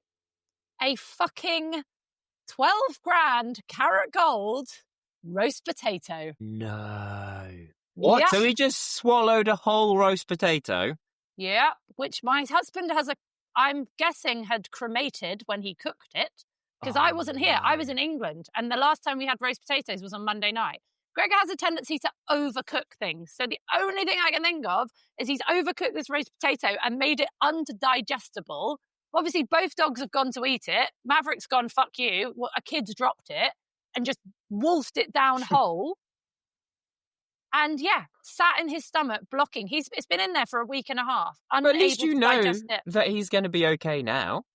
Speaker 1: A fucking 12 grand carrot gold roast potato.
Speaker 2: No. What?
Speaker 1: Yep.
Speaker 2: So he just swallowed a whole roast potato?
Speaker 1: Yeah, which my husband I'm guessing had cremated when he cooked it, because I wasn't here. I was in England, and the last time we had roast potatoes was on Monday night. Gregor has a tendency to overcook things. So the only thing I can think of is he's overcooked this roast potato and made it undigestible. Obviously, both dogs have gone to eat it. Maverick's gone, fuck you. Well, a kid's dropped it and just wolfed it down whole. And yeah, sat in his stomach, blocking. It's been in there for a week and a half.
Speaker 2: But at least you know that he's going to be okay now.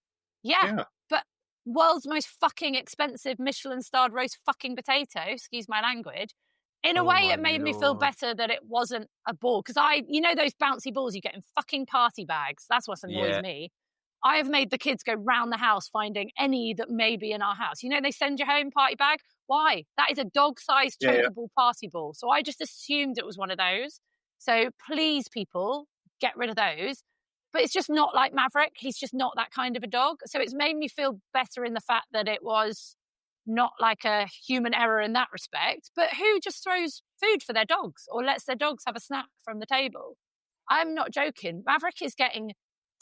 Speaker 1: Yeah, but world's most fucking expensive Michelin-starred roast fucking potato, excuse my language. In a way, it made me feel better that it wasn't a ball. Because you know those bouncy balls you get in fucking party bags? That's what annoys me. I have made the kids go round the house finding any that may be in our house. You know, they send you home party bag. Why? That is a dog-sized chokeable party ball. So I just assumed it was one of those. So please, people, get rid of those. But it's just not like Maverick. He's just not that kind of a dog. So it's made me feel better in the fact that it was not like a human error in that respect. But who just throws food for their dogs or lets their dogs have a snack from the table? I'm not joking. Maverick is getting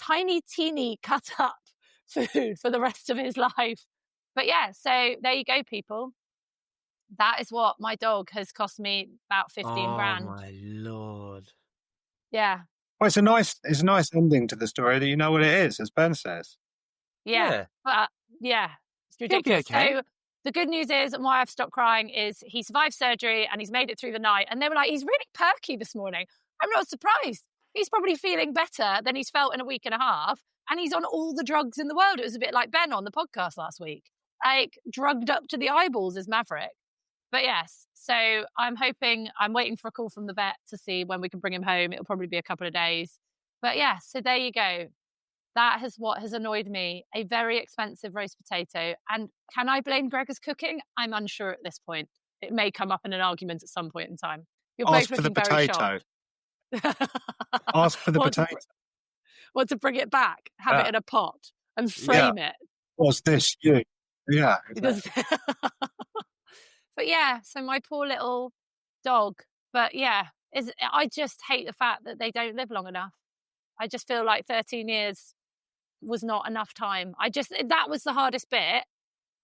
Speaker 1: tiny, teeny cut up food for the rest of his life. But yeah, so there you go, people. That is what my dog has cost me, about 15 grand.
Speaker 2: Oh my Lord.
Speaker 1: Yeah.
Speaker 3: Well, it's a nice ending to the story that you know what it is, as Ben says.
Speaker 1: Yeah. But yeah, it's ridiculous.
Speaker 2: Okay.
Speaker 1: So the good news is, and why I've stopped crying, is he survived surgery and he's made it through the night. And they were like, he's really perky this morning. I'm not surprised. He's probably feeling better than he's felt in a week and a half. And he's on all the drugs in the world. It was a bit like Ben on the podcast last week. Like, drugged up to the eyeballs as Maverick. But yes, so I'm waiting for a call from the vet to see when we can bring him home. It'll probably be a couple of days. But yeah, so there you go. That is what has annoyed me. A very expensive roast potato. And can I blame Gregor's cooking? I'm unsure at this point. It may come up in an argument at some point in time. You're
Speaker 3: Ask
Speaker 1: both
Speaker 3: for the
Speaker 1: looking very
Speaker 3: potato.
Speaker 1: shocked.
Speaker 3: Ask for the potato.
Speaker 1: Want to bring it back, have it in a pot and frame it.
Speaker 3: Was this you? Yeah. Exactly.
Speaker 1: But yeah, so my poor little dog. But yeah, I just hate the fact that they don't live long enough. I just feel like 13 years was not enough time. That was the hardest bit,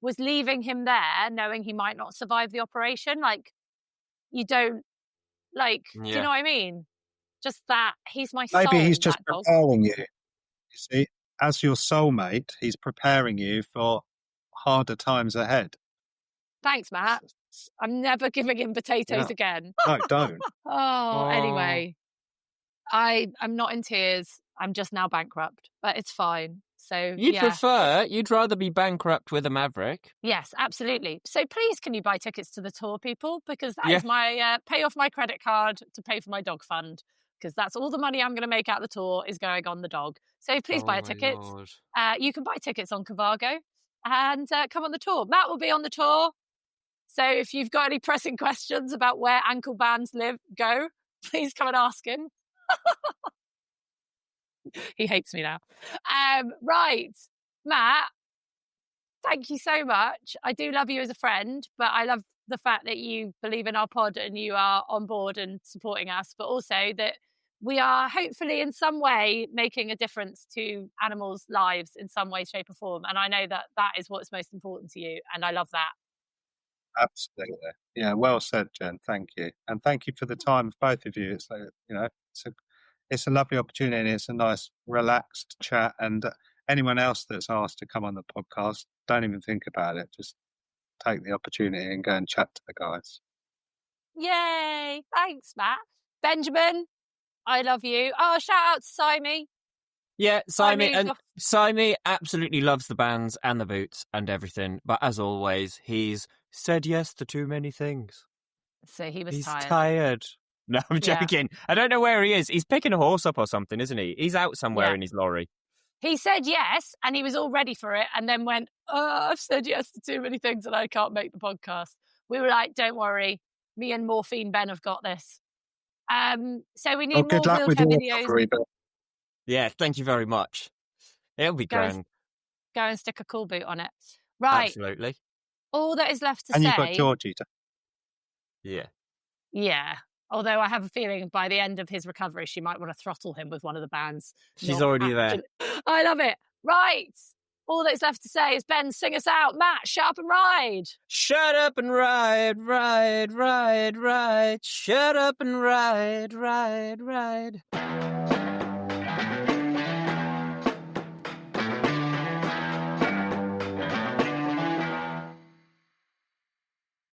Speaker 1: was leaving him there knowing he might not survive the operation. Like, you don't, like, do you know what I mean? Just that, he's my soul.
Speaker 3: Maybe he's just preparing you. You see, as your soulmate, he's preparing you for harder times ahead.
Speaker 1: Thanks, Matt. I'm never giving him potatoes again.
Speaker 3: No, don't.
Speaker 1: Anyway, I'm not in tears. I'm just now bankrupt, but it's fine. So
Speaker 2: you'd rather be bankrupt with a Maverick?
Speaker 1: Yes, absolutely. So please, can you buy tickets to the tour, people? Because that is my pay off my credit card to pay for my dog fund. Because that's all the money I'm going to make out the tour is going on the dog. So please buy tickets. You can buy tickets on Cavago. and come on the tour. Matt will be on the tour. So if you've got any pressing questions about where ankle bands go, please come and ask him. He hates me now. Right, Matt, thank you so much. I do love you as a friend, but I love the fact that you believe in our pod and you are on board and supporting us, but also that we are hopefully in some way making a difference to animals' lives in some way, shape or form. And I know that that is what's most important to you. And I love that.
Speaker 3: Absolutely. Yeah, well said, Jen. Thank you. And thank you for the time of both of you. It's a lovely opportunity and it's a nice relaxed chat. And anyone else that's asked to come on the podcast, don't even think about it. Just take the opportunity and go and chat to the guys.
Speaker 1: Yay. Thanks, Matt. Benjamin, I love you. Oh, shout out to Simey.
Speaker 2: Yeah, Simey absolutely loves the bands and the boots and everything. But as always, he's said yes to too many things.
Speaker 1: So he's
Speaker 2: tired. No, I'm joking. Yeah. I don't know where he is. He's picking a horse up or something, isn't he? He's out somewhere in his lorry.
Speaker 1: He said yes, and he was all ready for it, and then went, I've said yes to too many things and I can't make the podcast. We were like, don't worry. Me and Morphine Ben have got this. So we need more wheelchair videos.
Speaker 2: Yeah, thank you very much. It'll be grand.
Speaker 1: Go and stick a cool boot on it. Right.
Speaker 2: Absolutely.
Speaker 1: All that is left to say...
Speaker 3: And you've got Georgie.
Speaker 2: Yeah.
Speaker 1: Yeah. Although I have a feeling by the end of his recovery, she might want to throttle him with one of the bands.
Speaker 2: She's already there.
Speaker 1: I love it. Right. All that's left to say is, Ben, sing us out. Matt, shut up and ride.
Speaker 2: Shut up and ride, ride, ride, ride. Shut up and ride, ride, ride.